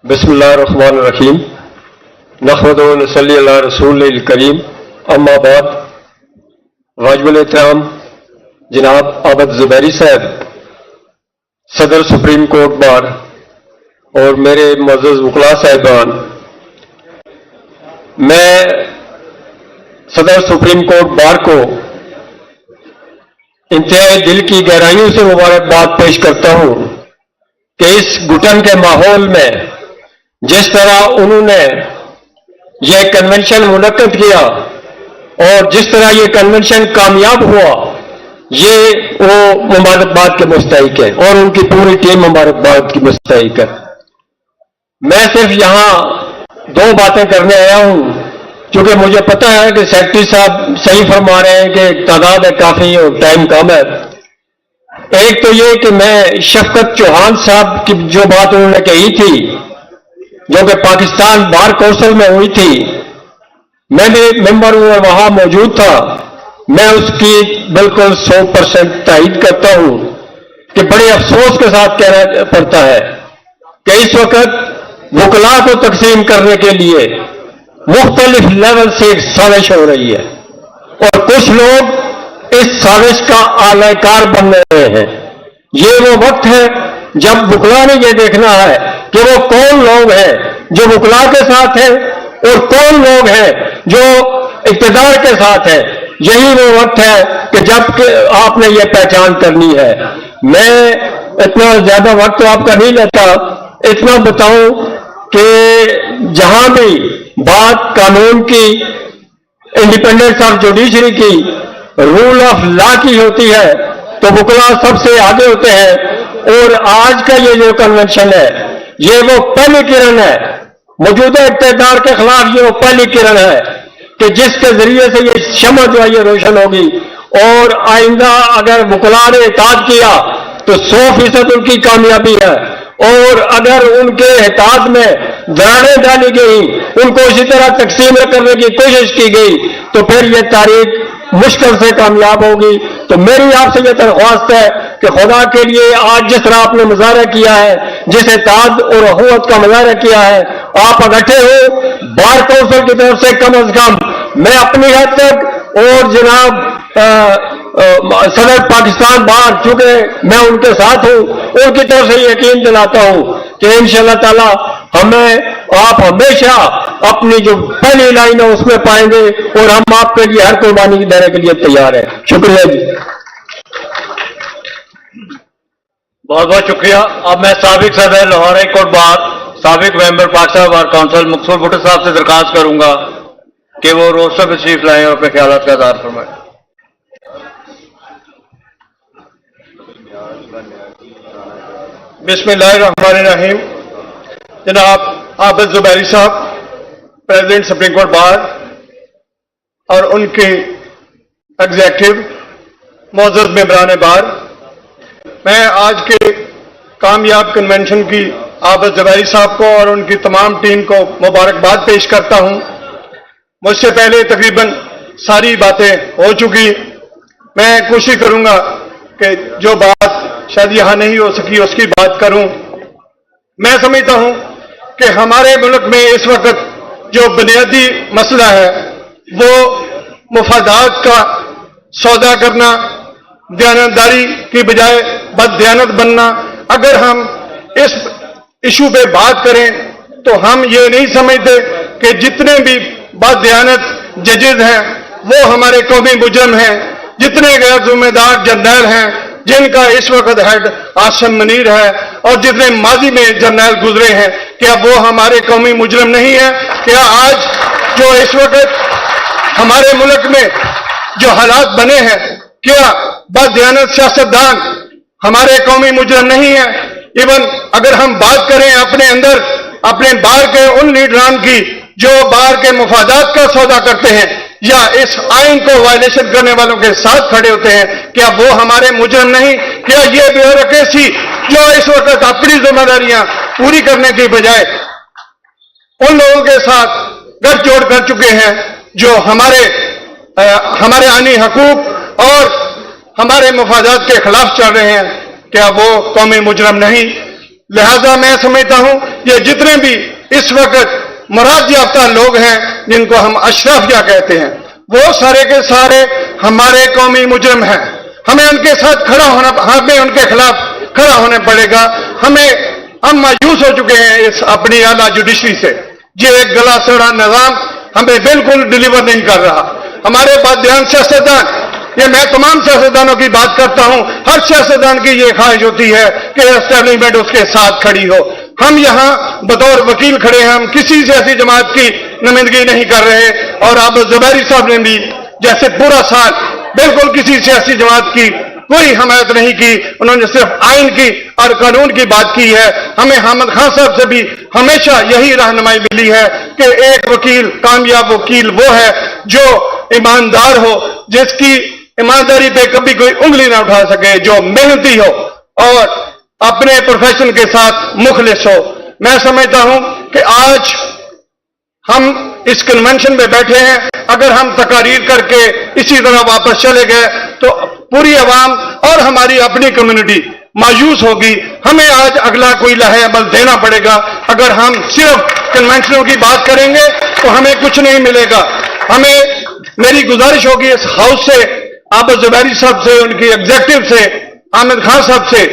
बिस्मिल्लाहिर्रहमानिर्रहीम नहमदु व नसल्ली अला रसूलिल करीम अम्मा बाद। वाजिबुल एहतराम जनाब आबद ज़ुबैरी साहब सदर सुप्रीम कोर्ट बार और मेरे मुअज़्ज़ज़ वकला साहिबान, मैं सदर सुप्रीम कोर्ट बार को इंतहाई दिल की गहराइयों से मुबारकबाद पेश करता हूं कि इस घुटन के माहौल में जिस तरह उन्होंने यह कन्वेंशन मुनक्कद किया और जिस तरह ये कन्वेंशन कामयाब हुआ, ये वो मुबारकबाद के मुस्तहिक है और उनकी पूरी टीम मुबारकबाद की मुस्तहिक है। मैं सिर्फ यहां दो बातें करने आया हूं, क्योंकि मुझे पता है कि सेक्रेटरी साहब सही फरमा रहे हैं कि तादाद है काफी और टाइम कम है। एक तो ये कि मैं शफकत चौहान साहब की जो बात उन्होंने कही थी, जो कि पाकिस्तान बार कौंसिल में हुई थी, मैं भी मेंबर हूं और वहां मौजूद था, मैं उसकी बिल्कुल 100% तायीद करता हूं कि बड़े अफसोस के साथ कहना पड़ता है कि इस वक्त वकला को तकसीम करने के लिए मुख्तलिफ लेवल से एक साजिश हो रही है और कुछ लोग इस साजिश का आलाकार बन रहे हैं। ये वो वक्त है जब वकला ने यह देखना है कि वो कौन लोग हैं जो वकला के साथ हैं और कौन लोग हैं जो इक़्तिदार के साथ हैं। यही वो वक्त है कि जब आपने ये पहचान करनी है। मैं इतना ज्यादा वक्त तो आपका नहीं लेता, इतना बताऊं कि जहां भी बात कानून की, इंडिपेंडेंस ऑफ जुडिशरी की, रूल ऑफ लॉ की होती है तो वकला सबसे आगे होते हैं। और आज का ये जो कन्वेंशन है, ये वो पहली किरण है, मौजूदा इक़्तिदार के खिलाफ ये वो पहली किरण है कि जिसके जरिए से ये शमअ जो है ये रोशन होगी। और आइंदा अगर वकला ने इताअत किया तो 100% उनकी कामयाबी है, और अगर उनके इताअत में दरारें डाली गई, उनको इसी तरह तकसीम करने की कोशिश की गई, तो फिर ये तारीख मुश्किल से कामयाब होगी। तो मेरी आपसे ये दरख्वास्त है कि खुदा के लिए आज जिस तरह आपने मुजाहरा किया है, जिस इताअत और अखुवत का मुजाहरा किया है, आप इकट्ठे हो बार कौंसिल की तरफ से कम अज कम मैं अपनी हद तक और जनाब सदर पाकिस्तान बार, चूंकि मैं उनके साथ हूं, उनकी तरफ से यकीन दिलाता हूं कि इंशाअल्लाह ताला हमें आप हमेशा अपनी जो पहली लाइन है उसमें पाएंगे और हम आपके लिए हर कुर्बानी देने के लिए तैयार हैं। शुक्रिया जी।
बहुत बहुत शुक्रिया। अब मैं साबिक सदर लाहौर हाई कोर्ट बार, साबिक member Pakistan bar council Muktsar Bhutto साहब से दरखास्त करूंगा कि वो रोस्टर पर तशरीफ लाएं और अपने ख्यालात का इज़हार फरमाएं।
बिस्मिल्लाहिर्रहमानिर्रहीम। जनाब आबद ज़ुबैरी साहब, प्रेसिडेंट सुप्रीम कोर्ट बार और उनके एग्जीक्यूटिव, मौजूद मेंबरान बार, मैं आज के कामयाब कन्वेंशन की आबद ज़ुबैरी साहब को और उनकी तमाम टीम को मुबारकबाद पेश करता हूं। मुझसे पहले तकरीबन सारी बातें हो चुकी, मैं कोशिश करूंगा कि जो बात शायद यहां नहीं हो सकी उसकी बात करूं। मैं समझता हूं कि हमारे मुल्क में इस वक्त जो बुनियादी मसला है वो मुफादात का सौदा करना, दयानतदारी की बजाय बददयानत बनना। अगर हम इस इशू पे बात करें तो हम ये नहीं समझते कि जितने भी बददयानत जजेज हैं वो हमारे कौमी मुजरम हैं, जितने गैर जिम्मेदार जर्नैल हैं जिनका इस वक्त हेड आसिम मुनीर है और जितने माजी में जर्नैल गुजरे हैं, क्या वो हमारे कौमी मुजरम नहीं है? क्या आज जो इस वक्त हमारे मुल्क में जो हालात बने हैं, क्या बददयानत सियासतदान हमारे कौमी मुजरम नहीं है? इवन अगर हम बात करें अपने अंदर अपने बार के उन लीडरान की जो बार के मुफादात का सौदा करते हैं या इस आइन को वायलेशन करने वालों के साथ खड़े होते हैं, क्या वो हमारे मुजरम नहीं? क्या ये ब्यूरोक्रेसी जो इस वक्त अपनी जिम्मेदारियां पूरी करने की बजाय उन लोगों के साथ गठजोड़ कर चुके हैं जो हमारे आनी हकूक और हमारे मफादात के खिलाफ चल रहे हैं, क्या वो कौमी मुजरम नहीं? लिहाजा मैं समझता हूं ये जितने भी इस वक्त मुराद याफ्ता लोग हैं जिनको हम अशराफिया कहते हैं, वो सारे के सारे हमारे कौमी मुजरम हैं। हमें उनके साथ हमें उनके खिलाफ खड़ा होने पड़ेगा। हम मायूस हो चुके हैं इस अपनी आला जुडिशरी से। ये एक गला सड़ा निजाम हमें बिल्कुल डिलीवर नहीं कर रहा। हमारे बादयान सियासतदान, ये मैं तमाम सियासतदानों की बात करता हूं, हर सियासतदान की ये ख्वाहिश होती है कि एस्टेब्लिशमेंट उसके साथ खड़ी हो। हम यहां बतौर वकील खड़े हैं, हम किसी सियासी जमात की नुमाइंदगी नहीं कर रहे। और अब जुबैरी साहब ने भी जैसे पूरा साल बिल्कुल किसी सियासी जमात की कोई हमायत नहीं की, उन्होंने सिर्फ आइन की और कानून की बात की है। हमें हामिद खान साहब से भी हमेशा यही रहनुमाई मिली है कि एक वकील, कामयाब वकील वो है जो ईमानदार हो, जिसकी ईमानदारी पे कभी कोई उंगली ना उठा सके, जो मेहनती हो और अपने प्रोफेशन के साथ मुखलिस हो। मैं समझता हूं कि आज हम इस कन्वेंशन में बैठे हैं, अगर हम तकारीर करके इसी तरह वापस चले गए तो पूरी आवाम और हमारी अपनी कम्युनिटी मायूस होगी। हमें आज अगला कोई लहे अमल देना पड़ेगा। अगर हम सिर्फ कन्वेंशनों की बात करेंगे तो हमें कुछ नहीं मिलेगा। मेरी गुजारिश होगी इस हाउस से, आबिद जुबैरी साहब से, उनकी एग्जेक्टिव से, हामिद खान साहब से,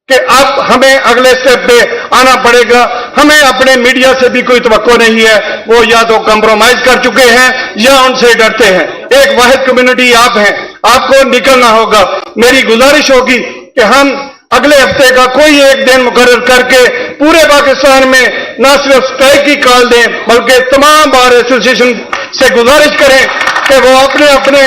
कि अब हमें अगले स्टेप पे आना पड़ेगा। हमें अपने मीडिया से भी कोई तवक्को नहीं है, वो या तो कंप्रोमाइज कर चुके हैं या उनसे डरते हैं। एक वाहिद कम्युनिटी आप हैं, आपको निकलना होगा। मेरी गुजारिश होगी कि हम अगले हफ्ते का कोई एक दिन मुकर्रर करके पूरे पाकिस्तान में न सिर्फ स्ट्राइक की कॉल दें, बल्कि तमाम बार एसोसिएशन से गुजारिश करें कि वो अपने अपने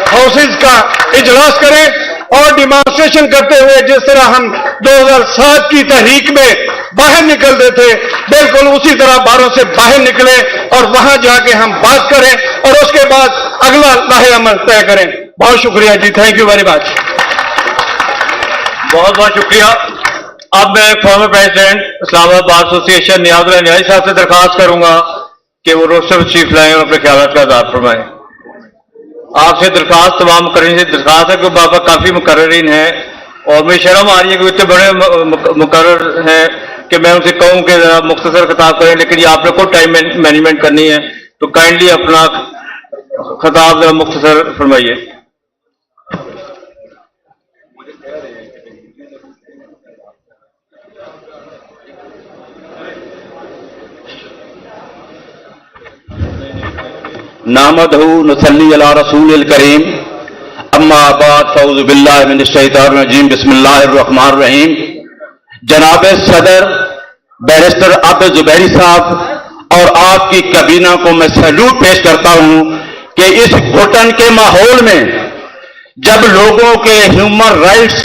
हाउसेज का इजलास करें और डिमॉन्स्ट्रेशन करते हुए जिस तरह हम 2007 की तहरीक में बाहर निकलते थे, बिल्कुल उसी तरह बारों से बाहर निकले और वहां जाके हम बात करें और उसके बाद अगला लाहे अमल तय करें। बहुत शुक्रिया जी, थैंक यू वेरी मच।
बहुत बहुत शुक्रिया। अब मैं former president Islamabad bar association Niazullah Niazi साहब से दरखास्त करूंगा कि वो रोस्टर चीफ लाएं और अपने ख्यालात का इज़हार फरमाएं। आपसे दरखास्त, तमाम मुकर्रीन से दरखास्त है कि बाबा काफी मुकर्रीन हैं और मुझे शर्म आ रही है कि इतने बड़े मुकर्रर हैं कि मैं उनसे कहूं कि जरा मुख्तसर खिताब करें, लेकिन ये आप लोग को टाइम मैनेजमेंट करनी है, तो काइंडली अपना खिताब जरा मुख्तसर फरमाइए।
नामदहू नसल्ली अला रसूलिल करीम, अम्मा बाद फौज़ु बिल्लाहि मिनश शैतानिर रजीम, बिस्मिल्लाहिर रहमानिर रहीम। जनाब सदर बैरिस्टर आबिद जुबैरी साहब और आपकी कबीना को मैं सैल्यूट पेश करता हूं कि इस घुटन के माहौल में जब लोगों के ह्यूमन राइट्स,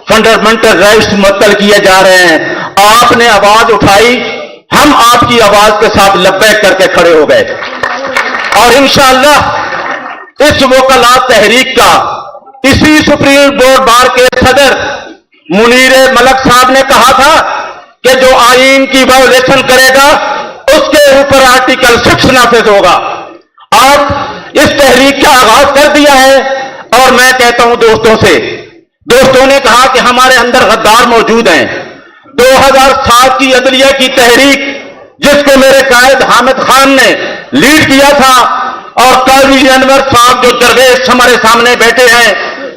फंडामेंटल राइट्स मुअत्तल किए जा रहे हैं, आपने आवाज उठाई, हम आपकी आवाज के साथ लब्बैक करके खड़े हो गए और इंशाअल्लाह इस वकलात तहरीक का इसी सुप्रीम कोर्ट बार के सदर मुनीर मलक साहब ने कहा था कि जो आईन की वायोलेशन करेगा उसके ऊपर आर्टिकल 6 नाफिज होगा। आप इस तहरीक का आगाज कर दिया है और मैं कहता हूं दोस्तों ने कहा कि हमारे अंदर गद्दार मौजूद हैं। 2007 की अदलिया की तहरीक जिसको मेरे कायद हामिद खान ने लीड किया था और काजी अनवर साहब जो दरवेश हमारे सामने बैठे हैं,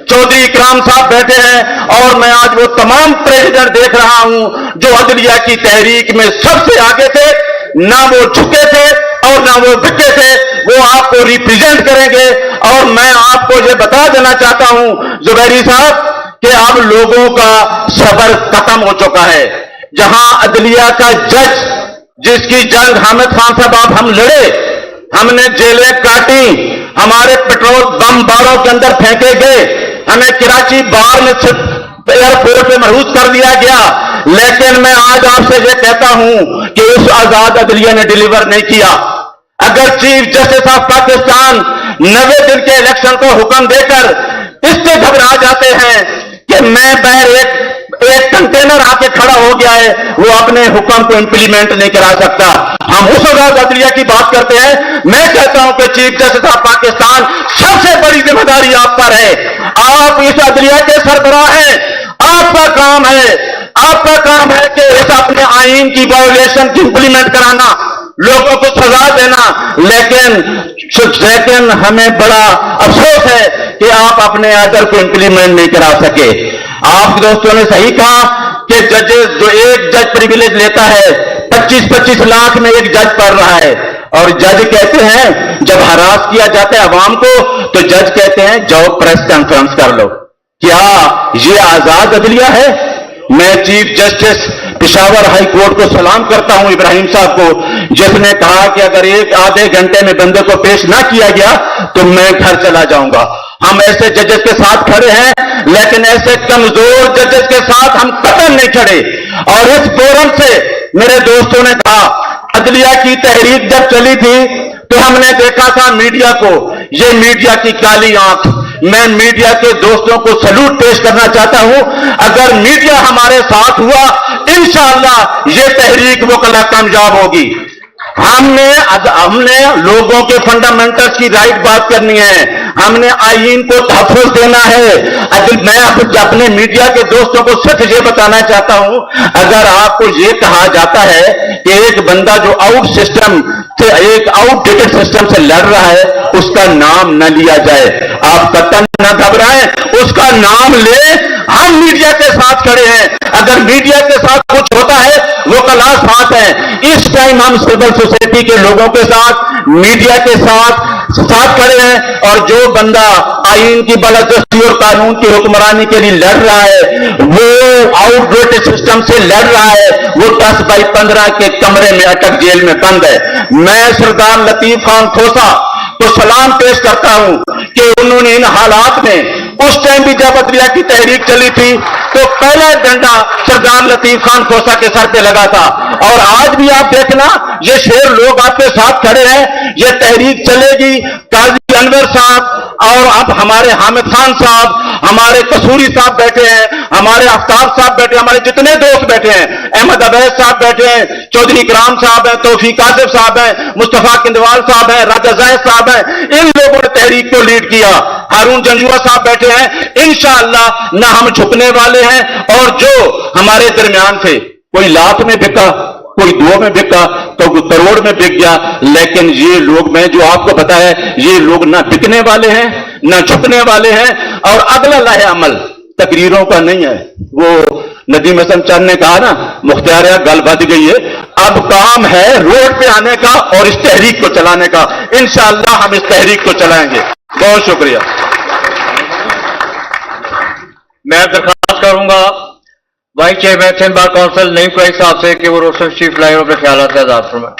चौधरी इकराम साहब बैठे हैं, और मैं आज वो तमाम प्रेसिडेंट देख रहा हूं जो अदलिया की तहरीक में सबसे आगे थे, ना वो झुके थे और ना वो बिके थे, वो आपको रिप्रेजेंट करेंगे। और मैं आपको ये बता देना चाहता हूं जुबैरी साहब कि अब लोगों का सब्र खत्म हो चुका है। जहां अदलिया का जज जिसकी जंग हामिद खान साहब आप हम लड़े, हमने जेलें काटी, हमारे पेट्रोल बम बारों के अंदर फेंके गए, हमें कराची बार में एयरपोर्ट पे महूस कर दिया गया, लेकिन मैं आज आपसे ये कहता हूं कि उस आजाद अदलिया ने डिलीवर नहीं किया। अगर चीफ जस्टिस ऑफ पाकिस्तान 90 दिन के इलेक्शन को हुक्म देकर इससे घबरा जाते हैं कि मैं एक कंटेनर आके खड़ा हो गया है, वो अपने हुक्म को इंप्लीमेंट नहीं करा सकता। हम उस वक्त अदलिया की बात करते हैं। मैं कहता हूं कि चीफ जस्टिस ऑफ पाकिस्तान, सबसे बड़ी जिम्मेदारी आप पर है। आप इस अदलिया के सरबराह हैं, आपका काम है कि इस अपने आईन की वायोलेशन की इंप्लीमेंट कराना, लोगों को सजा देना। लेकिन हमें बड़ा अफसोस है कि आप अपने आर्डर को इंप्लीमेंट नहीं करा सके। आप दोस्तों ने सही कहा कि जजेस, जो एक जज प्रिविलेज लेता है, 25-25 लाख में एक जज पढ़ रहा है, और जज कहते हैं, जब हरास किया जाता है अवाम को, तो जज कहते हैं जाओ प्रेस कॉन्फ्रेंस कर लो। क्या ये आजाद अदलिया है? मैं chief justice Peshawar high court को सलाम करता हूं, इब्राहिम साहब को, जिसने कहा कि अगर एक आधे घंटे में बंदे को पेश ना किया गया तो मैं घर चला जाऊंगा। हम ऐसे जजेस के साथ खड़े हैं, लेकिन ऐसे कमजोर जजेस के साथ हम कतई नहीं खड़े। और इस फोरम से मेरे दोस्तों ने कहा, अदलिया की तहरीक जब चली थी तो हमने देखा था मीडिया को, ये मीडिया की काली आंख। मैं मीडिया के दोस्तों को सैल्यूट पेश करना चाहता हूं। अगर मीडिया हमारे साथ हुआ, इंशाअल्लाह ये तहरीक वो कला कामयाब होगी। हमने लोगों के फंडामेंटल्स की राइट बात करनी है, हमने आईन को तहफ़्फ़ुज़ देना है। मैं अपने मीडिया के दोस्तों को सिर्फ ये बताना चाहता हूं, अगर आपको ये कहा जाता है कि एक बंदा जो एक आउटडेटेड सिस्टम से लड़ रहा है, उसका नाम न लिया जाए। आप कतई न घबराएं, उसका नाम ले। हम मीडिया के साथ खड़े हैं। अगर मीडिया के साथ कुछ होता है, वो कला साथ है। इस टाइम हम सिविल सोसाइटी के लोगों के साथ, मीडिया के साथ खड़े हैं। और जो बंदा आईन की बलदस्ती और कानून की हुक्मरानी के लिए लड़ रहा है, वो आउटडेटेड सिस्टम से लड़ रहा है, वो 10x15 के कमरे में अटक जेल में बंद है। मैं सरदार लतीफ खान खोसा को सलाम पेश करता हूं कि उन्होंने इन हालात में, उस टाइम भी जब अदलिया की तहरीक चली थी, तो पहला डंडा सरदार लतीफ खान खोसा के सर पे लगा था। और आज भी आप देखना, ये शेर लोग आपके साथ खड़े हैं। ये तहरीक चलेगी। काजी अनवर साहब और अब हमारे हामिद खान साहब, हमारे कसूरी साहब बैठे हैं, हमारे आफ्ताब साहब बैठे हैं, हमारे जितने दोस्त बैठे हैं, अहमद अवैस साहब बैठे हैं, चौधरी इकराम साहब हैं, तौफीक आसिफ साहब हैं, मुस्तफा किंदवाल साहब हैं, राजा जायद साहब हैं। इन लोगों ने तहरीक को लीड किया। हारून जंजुआ साहब बैठे हैं। इंशाअल्लाह न हम झुकने वाले हैं। और जो हमारे दरमियान थे, कोई लाख में बिका, कोई 2 में बिका, तो कोई करोड़ में बिक गया। लेकिन ये लोग, मैं जो आपको पता है, ये लोग ना बिकने वाले हैं, ना झुकने वाले हैं। और अगला लाहे अमल तकरीरों का नहीं है। वो नदीम हसन चंद ने कहा ना, मुख्तार गल बद गई है। अब काम है रोड पे आने का और इस तहरीक को चलाने का। इंशाअल्लाह हम इस तहरीक को चलाएंगे। बहुत शुक्रिया।
मैं दरखास्त करूंगा vice chairman bar council Naeem Qureshi साहब से कि वो रोशन चीफ लाइन अपने ख्यालात का इज़हार फरमाएं।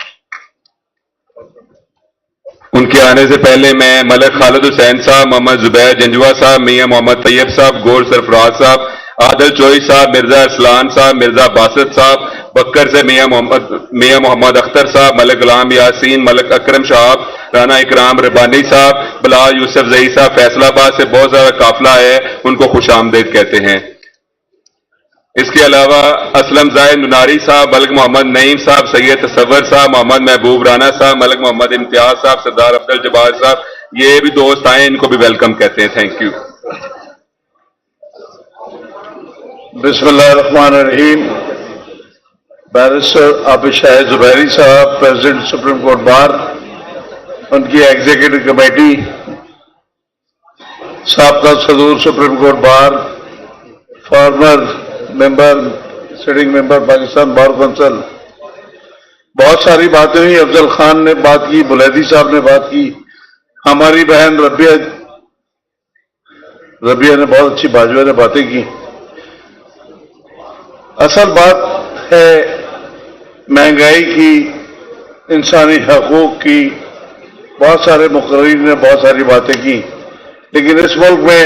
उनके आने से पहले मैं मलिक खालिद हुसैन साहब, मोहम्मद जुबैर जंजुआ साहब, मियां मोहम्मद तैयब साहब, गौर सरफराज साहब, आदिल चोई साहब, मिर्जा असलान साहब, मिर्जा बासित साहब, बक्कर से मियां मोहम्मद अख्तर साहब, मलिक गुलाम यासीन, मलिक अकरम साहब, राना इकराम रबानी साहब, बिलाल यूसुफ जही साहब, फैसलाबाद से बहुत सारा काफिला है, उनको खुश आमदीद कहते हैं। इसके अलावा असलम जायद नुनारी साहब, मलिक मोहम्मद नईम साहब, सैयद तसव्वर साहब, मोहम्मद महबूब राना साहब, मलिक मोहम्मद इम्तियाज साहब, सरदार अब्दुल जब्बार साहब, ये भी दोस्त आए, इनको भी वेलकम कहते हैं। Thank you.
बिस्मिल्लाहिर्रहमानिर्रहीम। बैरिस्टर आबिद शाह जुबैरी साहब, प्रेसिडेंट सुप्रीम कोर्ट बार, उनकी एग्जीक्यूटिव कमेटी, साबका सदूर supreme court bar, former member, sitting member Pakistan bar council, बहुत सारी बातें हुई। अफजल खान ने बात की, बुलैदी साहब ने बात की, हमारी बहन रबिया ने बहुत अच्छी बाजवा ने बातें की। असल बात है महंगाई की, इंसानी हकूक की। बहुत सारे मुकर्रीन ने बहुत सारी बातें की, लेकिन इस मुल्क में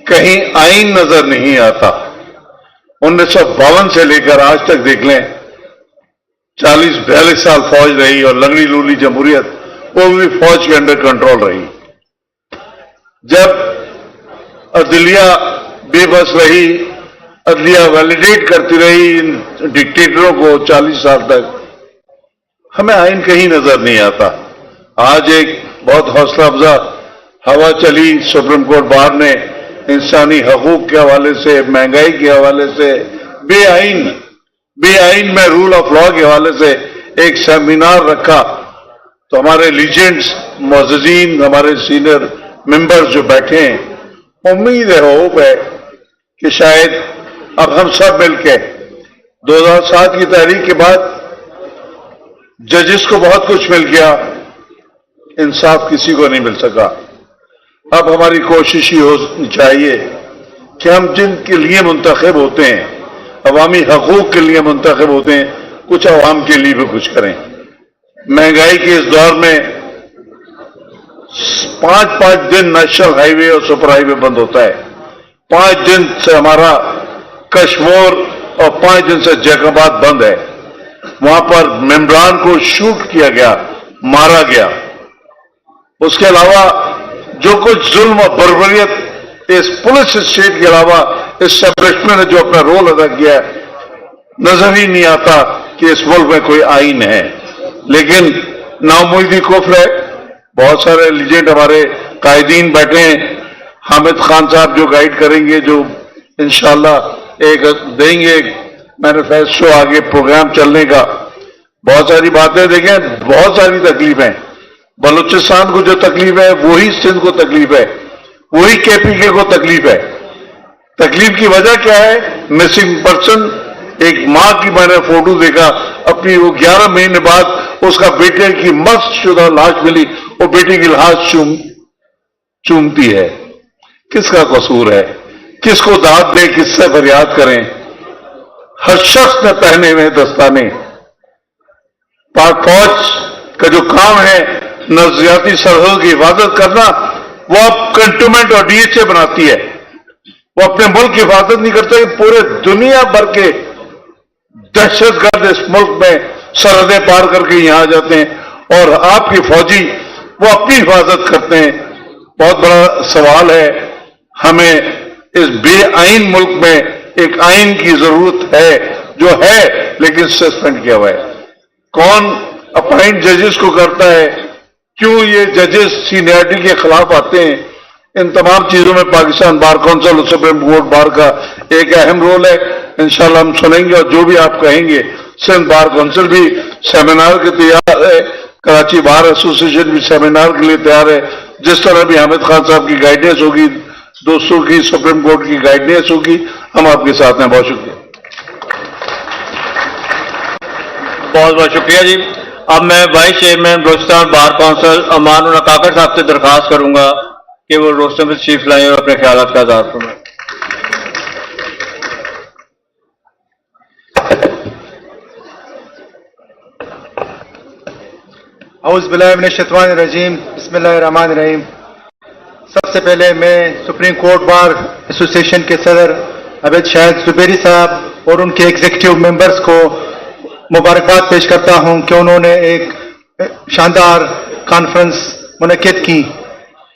कहीं आईन नजर नहीं आता। 1952 से लेकर आज तक देख लें, 40-42 साल फौज रही और लंगड़ी लूली जमहूरियत, वो भी फौज के अंडर कंट्रोल रही। जब अदलिया बेबस रही, अदलिया वैलिडेट करती रही इन डिक्टेटरों को 40 साल तक, हमें आइन कहीं नजर नहीं आता। आज एक बहुत हौसला अफजा हवा चली सुप्रीम कोर्ट बार ने इंसानी हकूक के हवाले से, महंगाई के हवाले से, बेआइन में रूल ऑफ लॉ के हवाले से एक सेमिनार रखा। तो हमारे लीजेंड्स, मुअज़्ज़िज़ीन, हमारे सीनियर मेंबर्स जो बैठे हैं, उम्मीद है, होप है कि शायद अब हम सब मिलके 2007 की तहरीक के बाद जजेस को बहुत कुछ मिल गया, इंसाफ किसी को नहीं मिल सका। अब हमारी कोशिश ही होनी चाहिए कि हम जिनके लिए मुंतखब होते हैं, अवामी हकूक के लिए मुंतखब होते हैं, कुछ अवाम के लिए भी कुछ करें। महंगाई के इस दौर में 5-5 दिन नेशनल हाईवे और सुपर हाईवे बंद होता है। 5 दिन से हमारा कश्मीर और 5 दिन से जैकबाद बंद है। वहां पर मेंबरान को शूट किया गया, मारा गया। उसके अलावा जो कुछ जुल्म और बर्बरियत इस पुलिस स्टेट के अलावा इस एस्टेब्लिशमेंट ने जो अपना रोल अदा किया है, नजर ही नहीं आता कि इस मुल्क में कोई आइन है। लेकिन नाउमीदी कुफ्र है। बहुत सारे लीजेंड हमारे कायदीन बैठे हैं, हामिद खान साहब जो गाइड करेंगे, जो इंशाअल्लाह एक देंगे मैनिफेस्टो आगे प्रोग्राम चलने का। बहुत सारी बातें देखें, बहुत सारी तकलीफें, बलूचिस्तान को जो तकलीफ है वही सिंध को तकलीफ है, वही केपीके को तकलीफ है। तकलीफ की वजह क्या है? Missing person. एक मां की मैंने फोटो देखा, अपनी वो 11 महीने बाद उसका बेटे की मस्त शुदा लाश मिली, वो बेटे की लाश चूमती है। किसका कसूर है? किसको दाद दे, किससे फरियाद करें? हर शख्स ने पहने हुए दस्ताने। पाक फौज का जो काम है नजरियाती सरहद की हिफाजत करना, वो अब कंटोनमेंट और डीएचए बनाती है। वो अपने मुल्क की हिफाजत नहीं करते, पूरे दुनिया भर के दहशतगर्द इस मुल्क में सरहदें पार करके यहां आ जाते हैं और आपकी फौजी वो अपनी हिफाजत करते हैं। बहुत बड़ा सवाल है, हमें इस बेआइन मुल्क में एक आइन की जरूरत है, जो है लेकिन सस्पेंड किया हुआ है। कौन अपॉइंट जजेस को करता है? क्यों ये जजेस सीनियरिटी के खिलाफ आते हैं? इन तमाम चीजों में पाकिस्तान बार काउंसिल और सुप्रीम कोर्ट बार का एक अहम रोल है। इंशाल्लाह हम सुनेंगे और जो भी आप कहेंगे। सिंध बार काउंसिल भी सेमिनार के तैयार है, कराची बार एसोसिएशन भी सेमिनार के लिए तैयार है। जिस तरह भी हामिद खान साहब की गाइडेंस होगी, दोस्तों की सुप्रीम कोर्ट की गाइडेंस होगी, हम आपके साथ हैं। बहुत शुक्रिया।
बहुत बहुत शुक्रिया जी। अब मैं vice chairman Balochistan bar council Amanullah Kakar साहब से दरखास्त करूंगा कि वो रोस्टम तशरीफ लाएं और अपने ख्यालात का इज़हार फरमाएं।
औज़ु बिल्लाहि मिनश शैतानिर रजीम, बिस्मिल्लाहिर रहमानिर रहीम। सबसे पहले मैं सुप्रीम कोर्ट बार एसोसिएशन के सदर अवैध शाहिद जुबैरी साहब और उनके एग्जीक्यूटिव मेंबर्स को मुबारकबाद पेश करता हूं कि उन्होंने एक शानदार कॉन्फ्रेंस मुनक्किद की।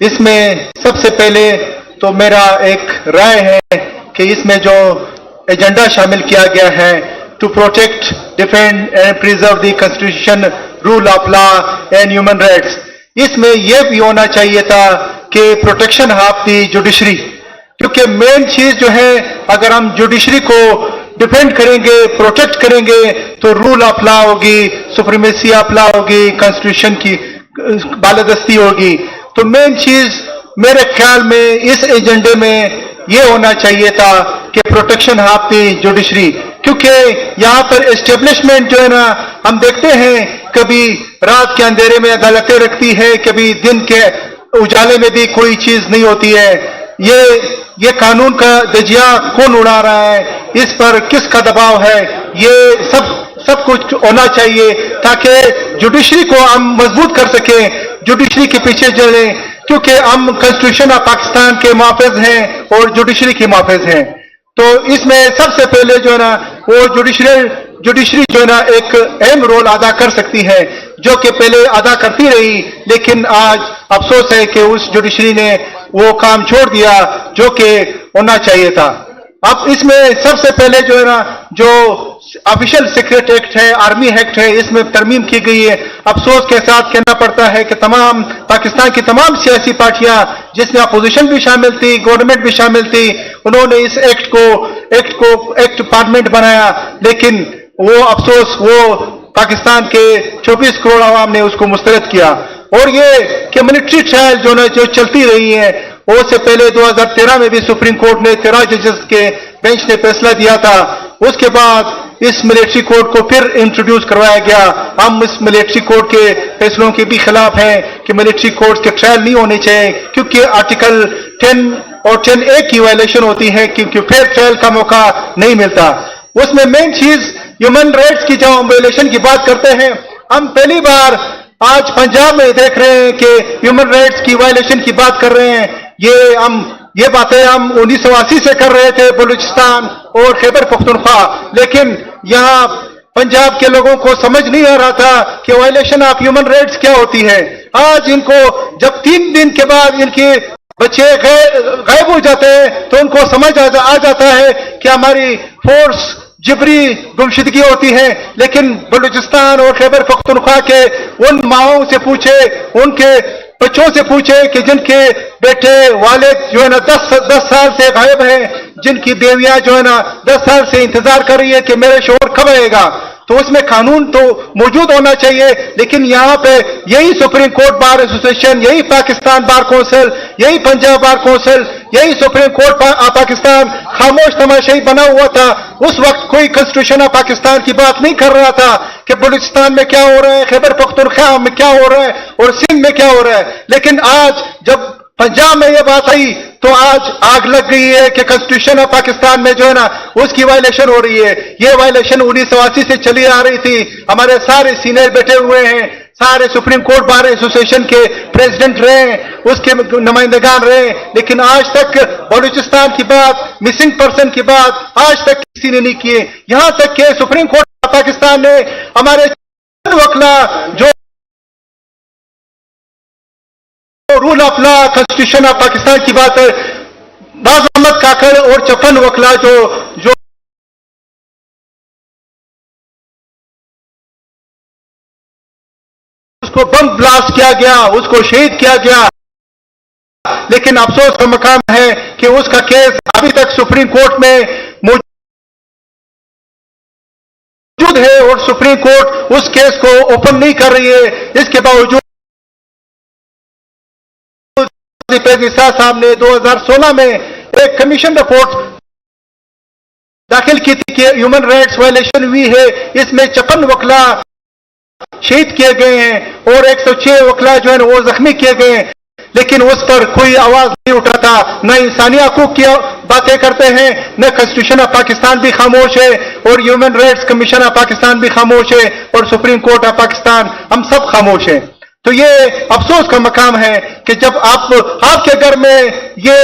इसमें सबसे पहले तो मेरा एक राय है कि इसमें जो एजेंडा शामिल किया गया है, to protect, defend and preserve the constitution, rule of law and human rights, इसमें यह भी होना चाहिए था कि प्रोटेक्शन ऑफ द जुडिशरी। क्योंकि मेन चीज जो है, अगर हम जुडिशरी को डिफेंड करेंगे, प्रोटेक्ट करेंगे, तो रूल ऑफ लॉ होगी, सुप्रीमेसी ऑफ लॉ होगी, कॉन्स्टिट्यूशन की बालादस्ती होगी। तो मेन चीज मेरे ख्याल में इस एजेंडे में यह होना चाहिए था कि प्रोटेक्शन ऑफ द जुडिशरी। क्योंकि यहाँ पर एस्टेब्लिशमेंट जो है ना, हम देखते हैं कभी रात के अंधेरे में अदालतें रखती है, कभी दिन के उजाले में भी कोई चीज नहीं होती है। ये कानून का दजिया कौन उड़ा रहा है, इस पर किसका दबाव है, ये सब कुछ होना चाहिए ताकि जुडिशरी को हम मजबूत कर सकें, जुडिशरी के पीछे चलें। क्योंकि हम कॉन्स्टिट्यूशन ऑफ पाकिस्तान के मुहाफिज हैं और जुडिशरी के मुहाफिज हैं। तो इसमें सबसे पहले जो है ना, वो जुडिशरी जो है ना एक अहम रोल अदा कर सकती है, जो कि पहले अदा करती रही, लेकिन आज अफसोस है कि उस जुडिशरी ने वो काम छोड़ दिया जो कि होना चाहिए था। अब इसमें सबसे पहले जो है ना, जो ऑफिशियल सीक्रेट एक्ट है, आर्मी एक्ट है, इसमें तरमीम की गई है। अफसोस के साथ कहना पड़ता है कि तमाम पाकिस्तान की तमाम सियासी पार्टियां, जिसमें अपोजिशन भी शामिल थी, गवर्नमेंट भी शामिल थी, उन्होंने इस एक्ट पार्लियामेंट बनाया, लेकिन वो अफसोस वो पाकिस्तान के 24 करोड़ आवाम ने उसको मुस्तरद किया। और ये कि मिलिट्री ट्रायल जो चलती रही है, वो से पहले 2013 में भी सुप्रीम कोर्ट ने 13 जजेस के बेंच ने फैसला दिया था। उसके बाद इस मिलिट्री कोर्ट को फिर इंट्रोड्यूस करवाया गया। हम इस मिलिट्री कोर्ट के फैसलों के भी खिलाफ हैं कि मिलिट्री कोर्ट के ट्रायल नहीं होने चाहिए, क्योंकि आर्टिकल 10 और 10A की वायलेशन होती है, क्योंकि फिर ट्रायल का मौका नहीं मिलता। उसमें मेन चीज ह्यूमन राइट्स की जब हम वायलेशन की बात करते हैं, हम पहली बार आज पंजाब में देख रहे हैं कि ह्यूमन राइट्स की वायलेशन की बात कर रहे हैं। ये बातें हम 1980 से कर रहे थे बलूचिस्तान और खैबर पख्तूनख्वा, लेकिन यहाँ पंजाब के लोगों को समझ नहीं आ रहा था कि वायलेशन ऑफ ह्यूमन राइट्स क्या होती है। आज इनको जब 3 दिन के बाद इनके बच्चे गायब हो जाते हैं तो उनको समझ आ जाता है कि हमारी फोर्स जिबरी गुमशुदगी होती है। लेकिन बलूचिस्तान और खैबर पख्तूनख्वा के उन माओं से पूछे, उनके बच्चों से पूछे कि जिनके बेटे वालिद जो है ना 10 साल से गायब हैं, जिनकी बेवियां जो है ना 10 साल से इंतजार कर रही है कि मेरे शोहर कब आएगा। तो उसमें कानून तो मौजूद होना चाहिए, लेकिन यहाँ पे यही सुप्रीम कोर्ट बार एसोसिएशन, यही पाकिस्तान बार कौंसिल, यही पंजाब बार कौंसिल, यही सुप्रीम कोर्ट पाकिस्तान खामोश तमाशाई बना हुआ था। उस वक्त कोई कॉन्स्टिट्यूशन ऑफ पाकिस्तान की बात नहीं कर रहा था कि बलूचिस्तान में क्या हो रहा है, खैबर पख्तूनख्वा में क्या हो रहा है और सिंध में क्या हो रहा है। लेकिन आज जब पंजाब में यह बात आई तो आज आग लग गई है कि कॉन्स्टिट्यूशन ऑफ पाकिस्तान में जो है ना उसकी वायलेशन हो रही है। ये वायलेशन 1980 से चली आ रही थी। हमारे सारे सीनियर बैठे हुए हैं, सारे सुप्रीम कोर्ट बार एसोसिएशन के प्रेसिडेंट रहे, उसके नुमाइंदगान रहे, लेकिन आज तक बलूचिस्तान की बात, मिसिंग पर्सन की बात आज तक किसी ने नहीं की। यहां तक कि सुप्रीम कोर्ट पाकिस्तान ने हमारे वकला जो rule of law constitution of Pakistan की बात है, बाज़ अहमद काकड़ और चपन वकला जो उसको बम ब्लास्ट किया गया, उसको शहीद किया गया, लेकिन अफसोस का मकाम है कि उसका केस अभी तक सुप्रीम कोर्ट में मौजूद है और सुप्रीम कोर्ट उस केस को ओपन नहीं कर रही है। इसके बावजूद साहब ने 2016 में एक कमीशन रिपोर्ट दाखिल की थी कि ह्यूमन राइट्स वायलेशन हुई है। इसमें 56 वकला शहीद किए गए हैं और 106 वकला जो है वो जख्मी किए गए हैं, लेकिन उस पर कोई आवाज नहीं उठाता। न इंसानी हकूक की बातें करते हैं, न कॉन्स्टिट्यूशन ऑफ पाकिस्तान भी खामोश है और human rights commission of Pakistan भी खामोश है और सुप्रीम कोर्ट ऑफ पाकिस्तान, हम सब खामोश हैं। तो ये अफसोस का मकाम है कि जब आपके घर में ये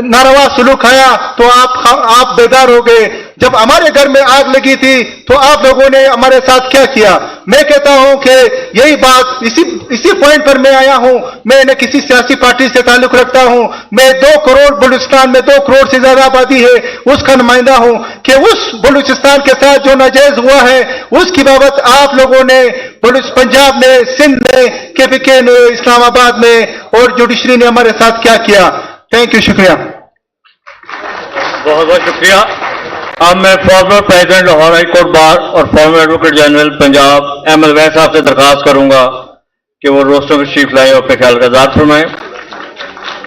नारवा सुलूक आया तो आप बेदार हो गए। जब हमारे घर में आग लगी थी तो आप लोगों ने हमारे साथ क्या किया। मैं कहता हूं कि यही बात, इसी पॉइंट पर मैं आया हूं। मैं न किसी सियासी पार्टी से ताल्लुक रखता हूं, मैं 2 करोड़ बलूचिस्तान में 2 करोड़ से ज्यादा आबादी है उसका नुमाइंदा हूं कि उस बलूचिस्तान के साथ जो नाजायज हुआ है उसकी बाबत आप लोगों ने पंजाब में, सिंध में, KPK ने, इस्लामाबाद में और जुडिशरी ने हमारे साथ क्या किया। थैंक यू, शुक्रिया।
बहुत बहुत शुक्रिया। अब मैं former president Lahore high court bar और former advocate general Punjab Ahmad Waid साहब से दरखास्त करूंगा कि वो रोस्टर में तशरीफ लाए और अपने ख्याल का इज़हार फरमाएं।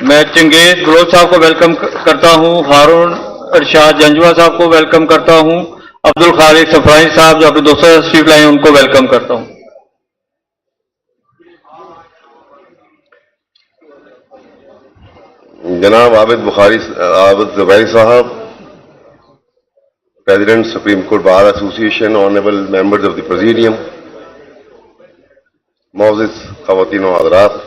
मैं चंगेज बलोच साहब को वेलकम करता हूं, हारून अरशाद जंजुआ साहब को वेलकम करता हूं, अब्दुल खालिक सफरानी साहब जो अपने दोस्तों से तशरीफ लाए उनको वेलकम करता हूं।
जनाब आबिद ज़ुबैरी साहब, president supreme court bar association, honourable members of the presidium, मोअज़्ज़िज़ ख़वातीन व हज़रात,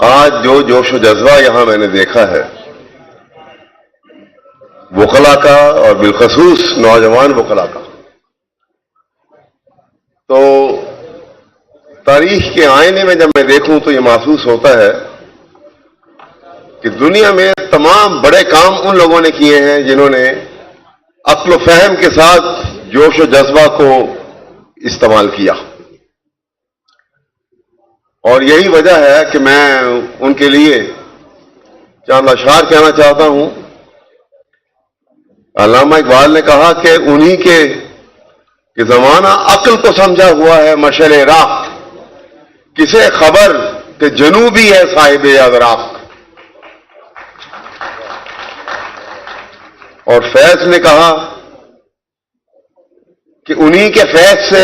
आज जो जोश व जज्बा यहां मैंने देखा है वकला का और बिलखसूस नौजवान वकला का, तो तारीख के आईने में जब मैं देखूं तो ये महसूस होता है कि दुनिया में तमाम बड़े काम उन लोगों ने किए हैं जिन्होंने अक्ल फहम के साथ जोश और जज्बा को इस्तेमाल किया, और यही वजह है कि मैं उनके लिए चंद अशआर कहना चाहता हूं। अल्लामा इकबाल ने कहा कि उन्हीं के जमाना अक्ल को समझा हुआ है मशअले राह, किसे खबर कि जनूबी है साहिब अदराक। और फैज ने कहा कि उन्हीं के फैज से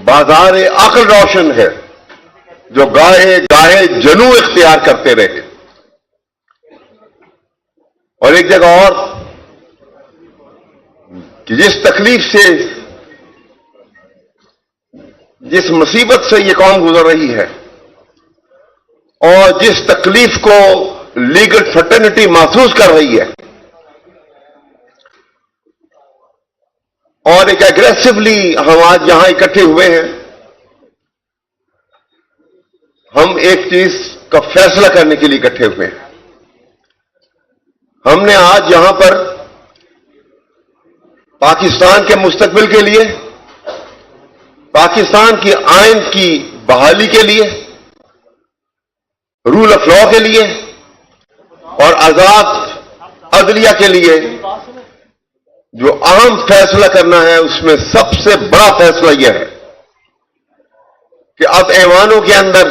बाजार अक्ल रोशन है, जो गाहे गाहे जनू इख्तियार करते रहे। और एक जगह और कि जिस तकलीफ से, जिस मुसीबत से ये कौम गुजर रही है और जिस तकलीफ को लीगल फ्रेटर्निटी महसूस कर रही है, और एक एग्रेसिवली हम आज यहां इकट्ठे हुए हैं, हम एक चीज का फैसला करने के लिए इकट्ठे हुए हैं। हमने आज यहां पर पाकिस्तान के मुस्तकबिल के लिए, पाकिस्तान की आइन की बहाली के लिए, रूल ऑफ लॉ के लिए और आजाद अदलिया के लिए जो अहम फैसला करना है, उसमें सबसे बड़ा फैसला यह है कि अब ऐवानों के अंदर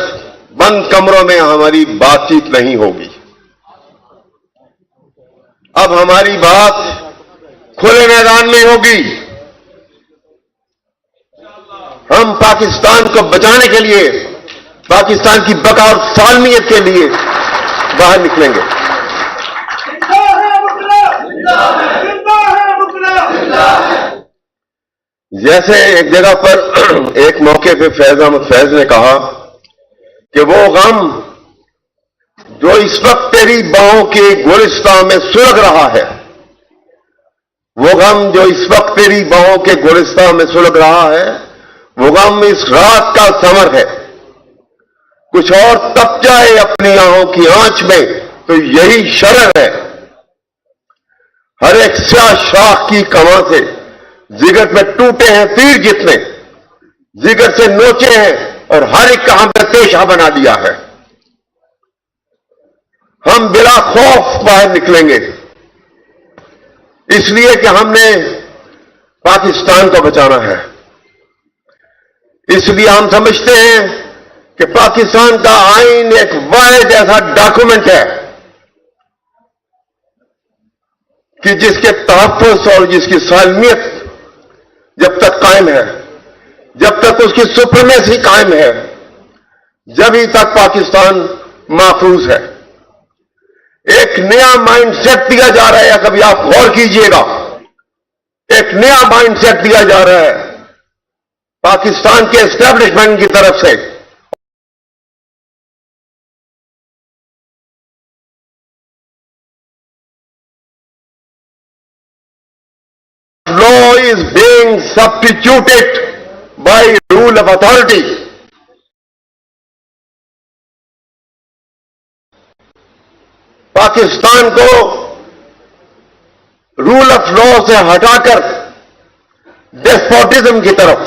बंद कमरों में हमारी बातचीत नहीं होगी। अब हमारी बात खुले मैदान में होगी। हम पाकिस्तान को बचाने के लिए, पाकिस्तान की बका और सालमियत के लिए बाहर निकलेंगे। जैसे एक जगह पर एक मौके पे फैज अहमद फैज ने कहा कि वो गम जो इस वक्त तेरी बाहों के गुलिस्तां में सुलग रहा है, वो गम जो इस वक्त तेरी बाहों के गुलिस्तां में सुलग रहा है, वो गम इस रात का समर है। कुछ और तप जाए अपनी आंखों की आंच में तो यही शरर है। हर एक स्याह शाख की कमां से जिगर में टूटे हैं तीर जितने, जिगर से नोचे हैं और हर एक का हमने पेशा बना दिया है। हम बिला खौफ बाहर निकलेंगे, इसलिए कि हमने पाकिस्तान को बचाना है। इसलिए हम समझते हैं कि पाकिस्तान का आइन एक वाहिद ऐसा डॉक्यूमेंट है कि जिसके तहफ़्फ़ुज़ और जिसकी सालमियत जब तक कायम है, जब तक उसकी सुप्रीमेसी कायम है, जब ही तक पाकिस्तान महफूज है। एक नया माइंडसेट दिया जा रहा है, कभी आप गौर कीजिएगा, एक नया माइंडसेट दिया जा रहा है पाकिस्तान के एस्टेब्लिशमेंट की तरफ से। Law is being substituted by rule of authority. Pakistan को रूल ऑफ लॉ से हटाकर डेस्पोटिज्म की तरफ,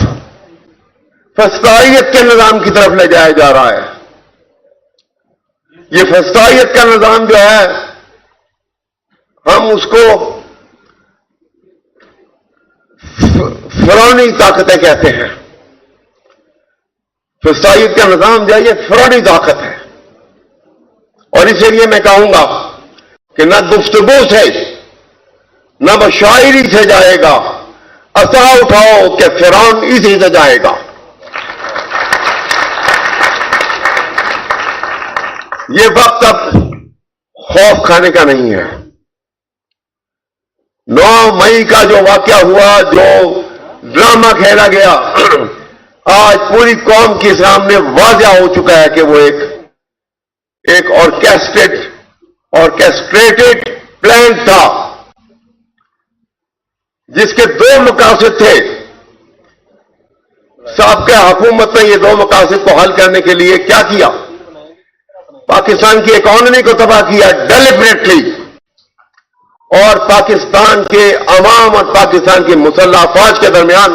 फस्तायत के निजाम की तरफ ले जाया जा रहा है। ये फस्तायत का निजाम जो है, हम उसको फिरौनी ताकतें कहते हैं। फस्तायत का निजाम जो है, ये फिरौनी ताकत है। और इसलिए मैं कहूंगा कि न गुफ्तगू से, न वो शायरी से जाएगा, असा उठाओ कि फिरौन इसी से जाएगा। ये वक्त अब खौफ खाने का नहीं है। 9 मई का जो वाकया हुआ, जो ड्रामा खेला गया, आज पूरी कौम के सामने वाज़िह हो चुका है कि वो एक ऑर्केस्ट्रेटेड प्लान था, जिसके 2 मकासद थे। साबका हुकूमत ने ये 2 मकासद को हल करने के लिए क्या किया? पाकिस्तान की इकोनॉमी को तबाह किया डेलिबरेटली, اور پاکستان کے عوام اور پاکستان کی مسلح افواج کے درمیان